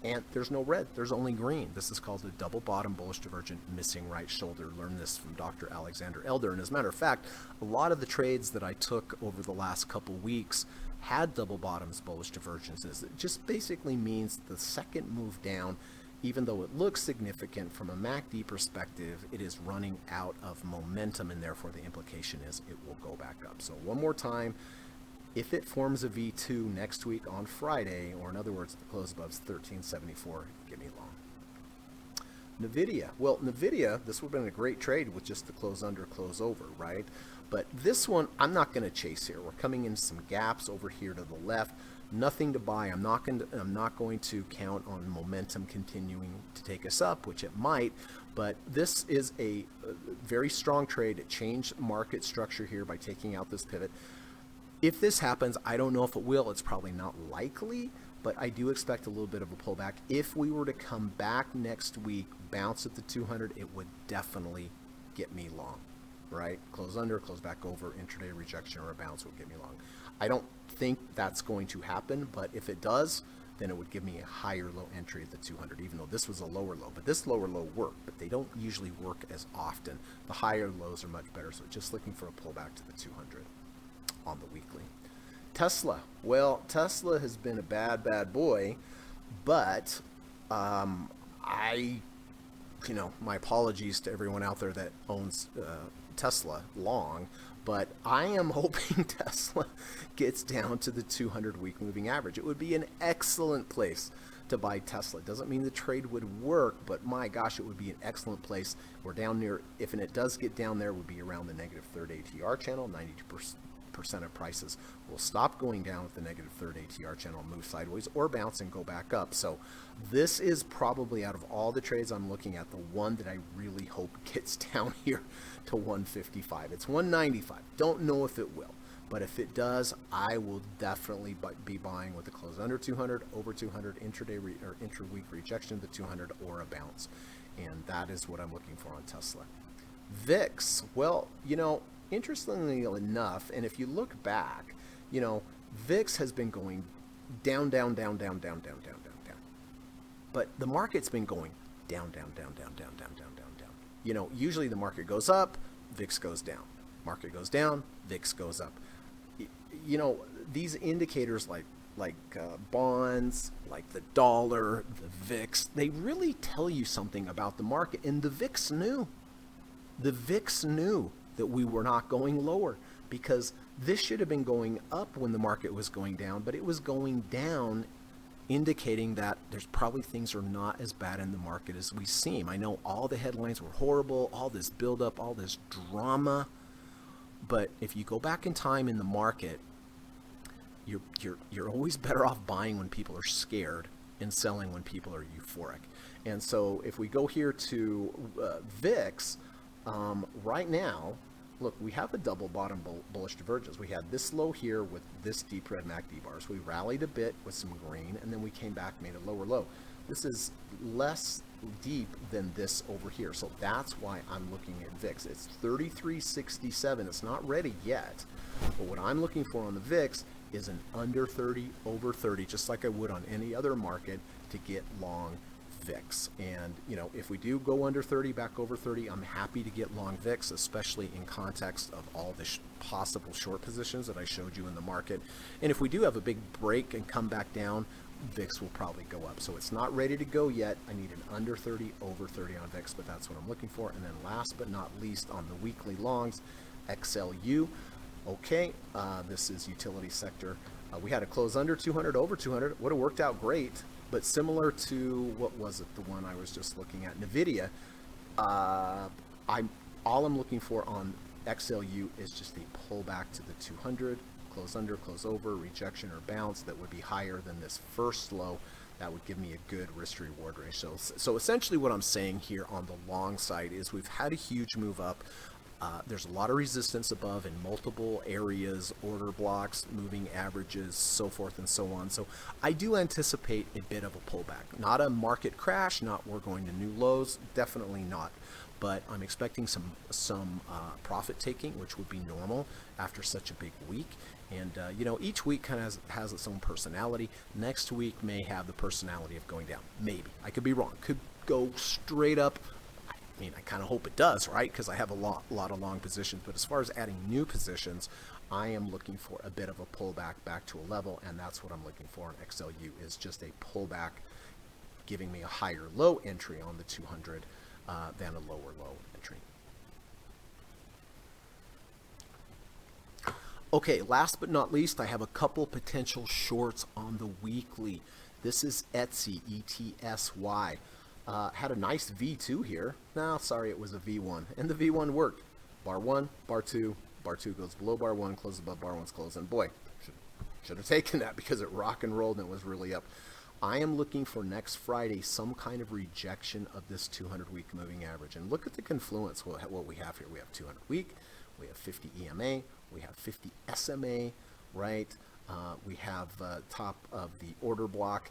and there's no red, there's only green. This is called a double bottom bullish divergent missing right shoulder. Learned this from Dr. Alexander Elder. And as a matter of fact, a lot of the trades that I took over the last couple weeks had double bottoms bullish divergences. It just basically means the second move down, even though it looks significant from a MACD perspective, it is running out of momentum, and therefore the implication is it will go back up. So one more time, if it forms a V2 next week on Friday, or in other words, the close above 1374, get me long. NVIDIA. Well, NVIDIA, this would have been a great trade with just the close under, close over, right? But this one, I'm not going to chase here. We're coming into some gaps over here to the left. Nothing to buy. I'm not going to count on momentum continuing to take us up, which it might. But this is a very strong trade. It changed market structure here by taking out this pivot. If this happens, I don't know if it will. It's probably not likely, but I do expect a little bit of a pullback. If we were to come back next week, bounce at the 200, it would definitely get me long, right? Close under, close back over, intraday rejection or a bounce would get me long. I don't think that's going to happen, but if it does, then it would give me a higher low entry at the 200, even though this was a lower low. But this lower low worked, but they don't usually work as often. The higher lows are much better, so just looking for a pullback to the 200 on the weekly. Tesla. Well, Tesla has been a bad boy, but my apologies to everyone out there that owns Tesla long, but I am hoping Tesla gets down to the 200-week moving average. It would be an excellent place to buy Tesla. It doesn't mean the trade would work, but my gosh, it would be an excellent place. We're down near, if it does get down there, it would be around the negative third ATR channel. 92% of prices will stop going down with the negative third ATR channel, move sideways or bounce and go back up. So this is probably, out of all the trades I'm looking at, the one that I really hope gets down here to 155. It's 195. Don't know if it will, but if it does, I will definitely be buying with a close under 200, over 200, intraday or intra-week rejection of the 200 or a bounce. And that is what I'm looking for on Tesla. VIX. Well, interestingly enough, and if you look back, VIX has been going down. But the market's been going down. Usually the market goes up, VIX goes down. Market goes down, VIX goes up. These indicators like bonds, like the dollar, the VIX, they really tell you something about the market. And the VIX knew. The VIX knew that we were not going lower, because this should have been going up when the market was going down, but it was going down, indicating that there's probably things are not as bad in the market as we seem. I know all the headlines were horrible, all this buildup, all this drama, but if you go back in time in the market, you're always better off buying when people are scared and selling when people are euphoric. And so if we go here to VIX, right now, look, we have a double bottom bullish divergence. We had this low here with this deep red MACD bars. We rallied a bit with some green, and then we came back, made a lower low. This is less deep than this over here. So that's why I'm looking at VIX. It's 33.67. It's not ready yet. But what I'm looking for on the VIX is an under 30, over 30, just like I would on any other market to get long VIX. And if we do go under 30, back over 30, I'm happy to get long VIX, especially in context of all the possible short positions that I showed you in the market. And if we do have a big break and come back down, VIX will probably go up. So it's not ready to go yet. I need an under 30, over 30 on VIX, but that's what I'm looking for. And then last but not least, on the weekly longs, XLU. Okay, this is utility sector. We had a close under 200, over 200. Would have worked out great, but similar to, what was it, the one I was just looking at, NVIDIA, all I'm looking for on XLU is just a pullback to the 200, close under, close over, rejection or bounce that would be higher than this first low. That would give me a good risk reward ratio. So essentially what I'm saying here on the long side is we've had a huge move up. There's a lot of resistance above in multiple areas, order blocks, moving averages, so forth and so on. So I do anticipate a bit of a pullback. Not a market crash, not we're going to new lows, definitely not. But I'm expecting some profit taking, which would be normal after such a big week. And each week kind of has its own personality. Next week may have the personality of going down. Maybe. I could be wrong. Could go straight up. I mean, I kind of hope it does, right? Because I have a lot of long positions. But as far as adding new positions, I am looking for a bit of a pullback back to a level, and that's what I'm looking for on XLU, is just a pullback, giving me a higher low entry on the 200 than a lower low entry. Okay, last but not least, I have a couple potential shorts on the weekly. This is Etsy, ETSY. Had a nice V2 here. No, sorry, it was a V1. And the V1 worked. Bar 1, bar 2 goes below bar 1, closes above bar 1's close. And boy, should have taken that because it rock and rolled and it was really up. I am looking for next Friday some kind of rejection of this 200-week moving average. And look at the confluence, what we have here. We have 200-week, we have 50 EMA, we have 50 SMA, right? We have top of the order block.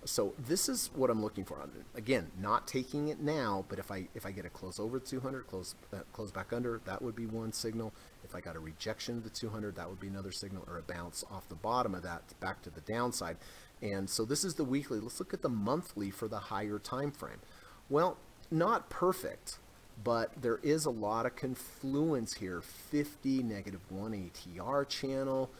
So this is what I'm looking for. Again, not taking it now, but if I get a close over 200, close back under, that would be one signal. If I got a rejection of the 200, that would be another signal, or a bounce off the bottom of that back to the downside. And so this is the weekly. Let's look at the monthly for the higher time frame. Well, not perfect, but there is a lot of confluence here. 50, -1 ATR channel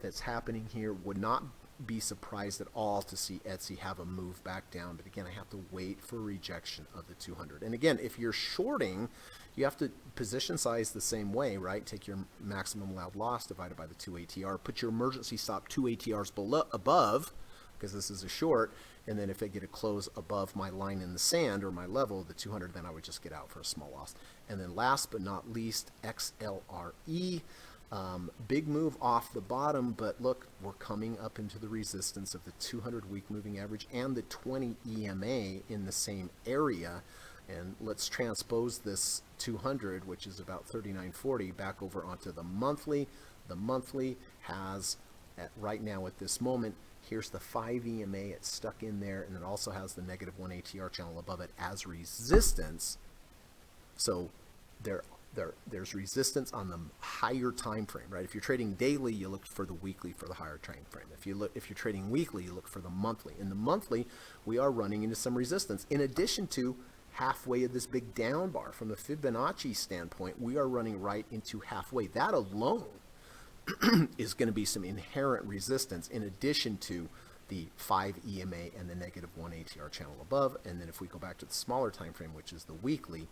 that's happening here. Would not be surprised at all to see Etsy have a move back down, but again, I have to wait for rejection of the 200. And again, if you're shorting, you have to position size the same way, right? Take your maximum allowed loss divided by the 2 ATR, put your emergency stop 2 ATRs above, because this is a short, and then if I get a close above my line in the sand or my level, the 200, then I would just get out for a small loss. And then last but not least, XLRE. Big move off the bottom, but look, we're coming up into the resistance of the 200-week moving average and the 20 EMA in the same area. And let's transpose this 200, which is about 39.40, back over onto the monthly. The monthly has, right now at this moment, here's the 5 EMA. It's stuck in there, and it also has the -1 ATR channel above it as resistance. So there's resistance on the higher time frame, right? If you're trading daily, you look for the weekly for the higher time frame. If you're trading weekly, you look for the monthly. In the monthly, we are running into some resistance. In addition to halfway of this big down bar, from the Fibonacci standpoint, we are running right into halfway. That alone is going to be some inherent resistance, in addition to the 5 EMA and the -1 ATR channel above. And then if we go back to the smaller time frame, which is the weekly,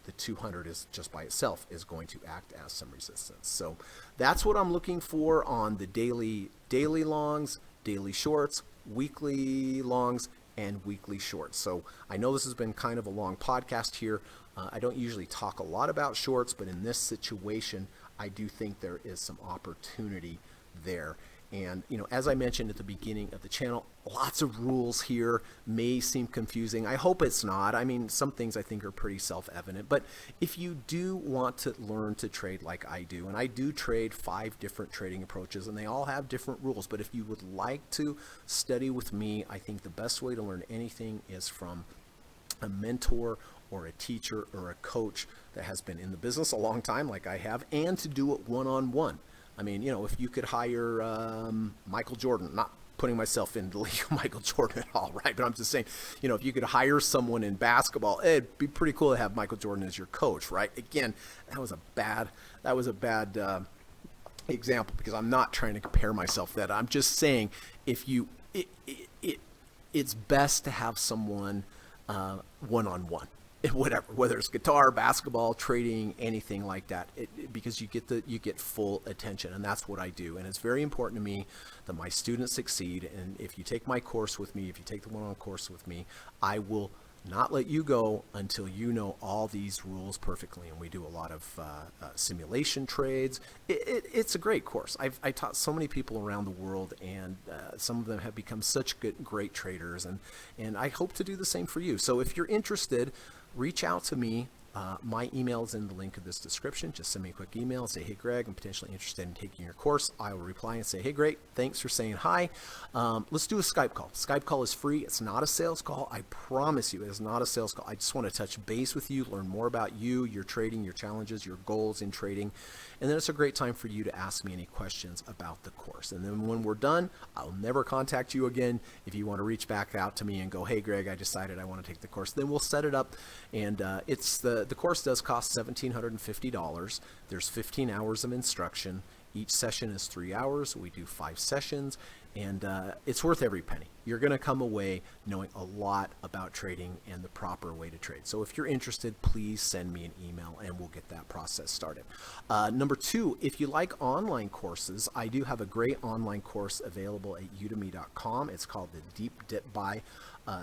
the 200 is just by itself is going to act as some resistance. So that's what I'm looking for on the daily longs, daily shorts, weekly longs, and weekly shorts. So I know this has been kind of a long podcast here. I don't usually talk a lot about shorts, but in this situation, I do think there is some opportunity there. And, as I mentioned at the beginning of the channel, lots of rules here may seem confusing. I hope it's not. I mean, some things I think are pretty self-evident. But if you do want to learn to trade like I do, and I do trade 5 different trading approaches, and they all have different rules. But if you would like to study with me, I think the best way to learn anything is from a mentor or a teacher or a coach that has been in the business a long time like I have, and to do it one-on-one. I mean, if you could hire Michael Jordan, not putting myself in the league of Michael Jordan at all, right? But I'm just saying, if you could hire someone in basketball, it'd be pretty cool to have Michael Jordan as your coach, right? Again, that was a bad example, because I'm not trying to compare myself to that. I'm just saying, it's best to have someone one-on-one. Whether it's guitar, basketball, trading, anything like that, because you get full attention, and that's what I do. And it's very important to me that my students succeed. And if you take my course with me, if you take the one-on-one course with me, I will not let you go until you know all these rules perfectly. And we do a lot of simulation trades. It's a great course. I taught so many people around the world, and some of them have become such great traders. And I hope to do the same for you. So if you're interested, reach out to me. My email is in the link of this description. Just send me a quick email and say, hey, Greg, I'm potentially interested in taking your course. I will reply and say, hey, great, thanks for saying hi. Let's do a Skype call. Skype call is free. It's not a sales call. I promise you, it is not a sales call. I just want to touch base with you, learn more about you, your trading, your challenges, your goals in trading. And then it's a great time for you to ask me any questions about the course. And then when we're done, I'll never contact you again. If you want to reach back out to me and go, hey, Greg, I decided I want to take the course, then we'll set it up. And the course does cost $1,750. There's 15 hours of instruction. Each session is 3 hours. We do 5 sessions, and it's worth every penny. You're going to come away knowing a lot about trading and the proper way to trade. So if you're interested, please send me an email and we'll get that process started. Number 2, if you like online courses, I do have a great online course available at udemy.com. It's called the Deep Dip Buy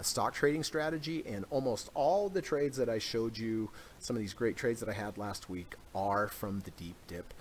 stock trading strategy, and almost all the trades that I showed you, some of these great trades that I had last week, are from the Deep Dip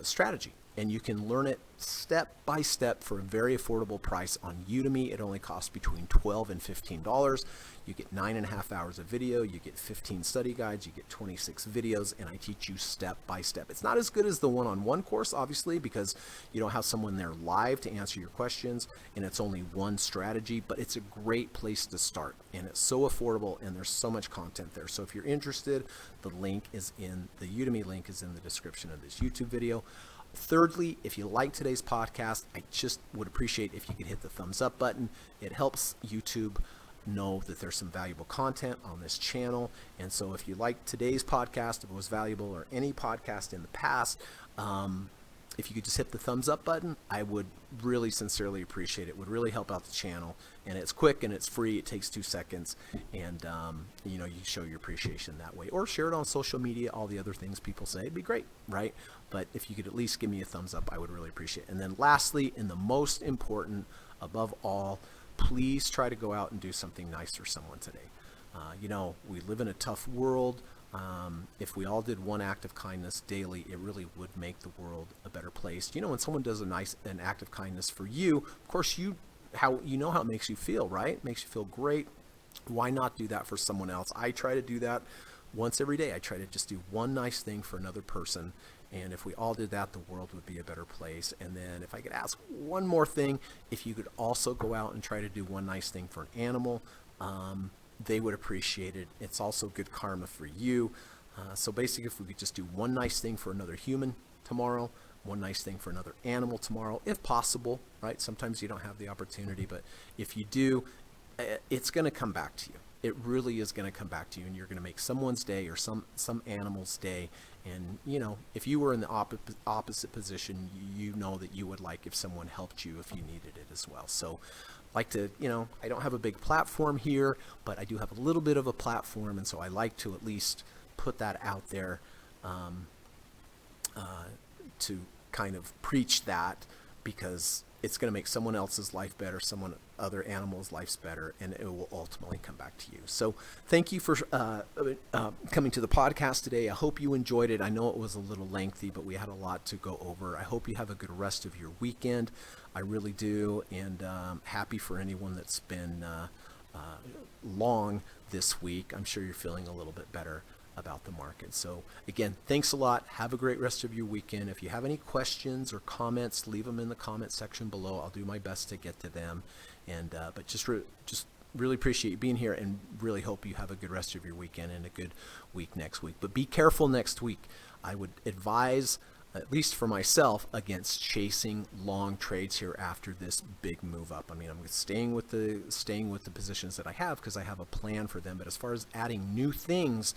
strategy. And you can learn it step by step for a very affordable price on Udemy. It only costs between $12 and $15. You get 9.5 hours of video, you get 15 study guides, you get 26 videos, and I teach you step by step. It's not as good as the one-on-one course, obviously, because you don't have someone there live to answer your questions, and it's only one strategy, but it's a great place to start, and it's so affordable, and there's so much content there. So if you're interested, the Udemy link is in the description of this YouTube video. Thirdly, if you like today's podcast, I just would appreciate if you could hit the thumbs up button. It helps YouTube know that there's some valuable content on this channel. And so if you like today's podcast, if it was valuable, or any podcast in the past, if you could just hit the thumbs up button, I would really sincerely appreciate it. It would really help out the channel. And it's quick and it's free. It takes 2 seconds. And, you show your appreciation that way. Or share it on social media, all the other things people say. It'd be great, right? But if you could at least give me a thumbs up, I would really appreciate it. And then lastly, and the most important above all, please try to go out and do something nice for someone today. We live in a tough world. If we all did one act of kindness daily, it really would make the world a better place. When someone does an act of kindness for you, of course, how it makes you feel, right? It makes you feel great. Why not do that for someone else? I try to do that once every day. I try to just do one nice thing for another person. And if we all did that, the world would be a better place. And then if I could ask one more thing, if you could also go out and try to do one nice thing for an animal, they would appreciate it. It's also good karma for you. So basically, if we could just do one nice thing for another human tomorrow, one nice thing for another animal tomorrow, if possible, right? Sometimes you don't have the opportunity, but if you do, it's going to come back to you. It really is going to come back to you, and you're going to make someone's day, or some animal's day. And if you were in the opposite position, you know that you would like if someone helped you if you needed it as well. So I don't have a big platform here, but I do have a little bit of a platform, and so I like to at least put that out there to kind of preach that, because it's going to make someone else's life better, other animals' lives better, and it will ultimately come back to you. to you. So thank you for coming to the podcast today. I hope you enjoyed it. I know it was a little lengthy, but we had a lot to go over. I hope you have a good rest of your weekend. I really do, and happy for anyone that's been long this week. I'm sure you're feeling a little bit better about the market. So again, thanks a lot. Have a great rest of your weekend. If you have any questions or comments, leave them in the comment section below. I'll do my best to get to them. And but just really appreciate you being here, and really hope you have a good rest of your weekend and a good week next week. But be careful next week. I would advise, at least for myself, against chasing long trades here after this big move up. I mean, I'm staying with the positions that I have because I have a plan for them. But as far as adding new things,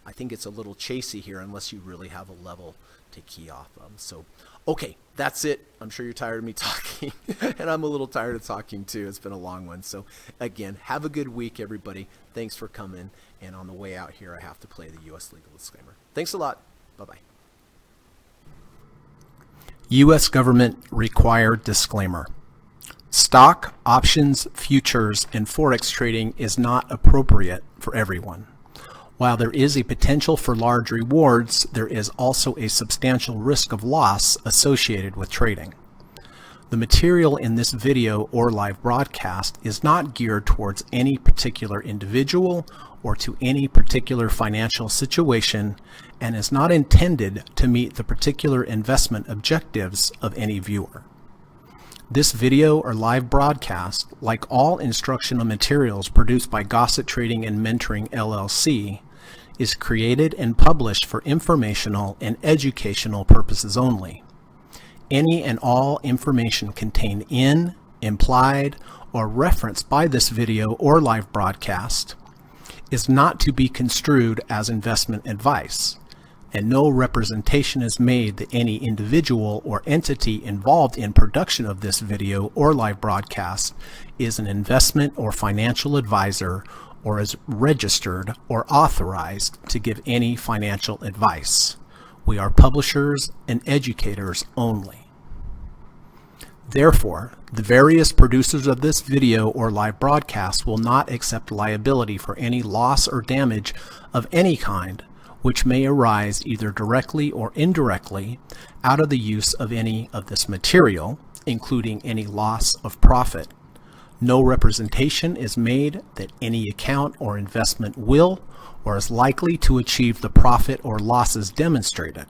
I think it's a little chasey here unless you really have a level to key off of. So, okay, that's it. I'm sure you're tired of me talking, and I'm a little tired of talking too. It's been a long one. So again, have a good week, everybody. Thanks for coming. And on the way out here, I have to play the U.S. legal disclaimer. Thanks a lot. Bye-bye. U.S. government required disclaimer. Stock, options, futures, and forex trading is not appropriate for everyone. While there is a potential for large rewards, there is also a substantial risk of loss associated with trading. The material in this video or live broadcast is not geared towards any particular individual or to any particular financial situation, and is not intended to meet the particular investment objectives of any viewer. This video or live broadcast, like all instructional materials produced by Gossett Trading and Mentoring LLC, is created and published for informational and educational purposes only. Any and all information contained in, implied, or referenced by this video or live broadcast is not to be construed as investment advice, and no representation is made that any individual or entity involved in production of this video or live broadcast is an investment or financial advisor or is registered or authorized to give any financial advice. We are publishers and educators only. Therefore, the various producers of this video or live broadcast will not accept liability for any loss or damage of any kind which may arise either directly or indirectly out of the use of any of this material, including any loss of profit. No representation is made that any account or investment will or is likely to achieve the profit or losses demonstrated.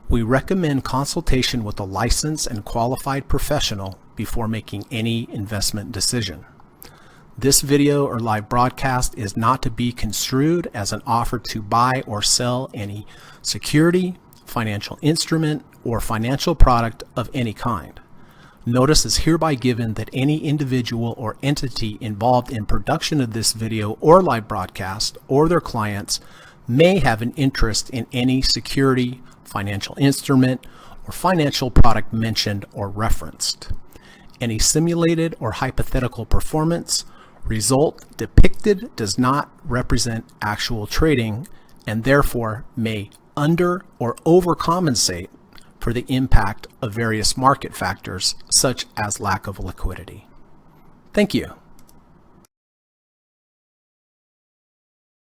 We recommend consultation with a licensed and qualified professional before making any investment decision. This video or live broadcast is not to be construed as an offer to buy or sell any security, financial instrument, or financial product of any kind. Notice is hereby given that any individual or entity involved in production of this video or live broadcast or their clients may have an interest in any security, financial instrument, or financial product mentioned or referenced. Any simulated or hypothetical performance result depicted does not represent actual trading and therefore may under or overcompensate for the impact of various market factors such as lack of liquidity. Thank you.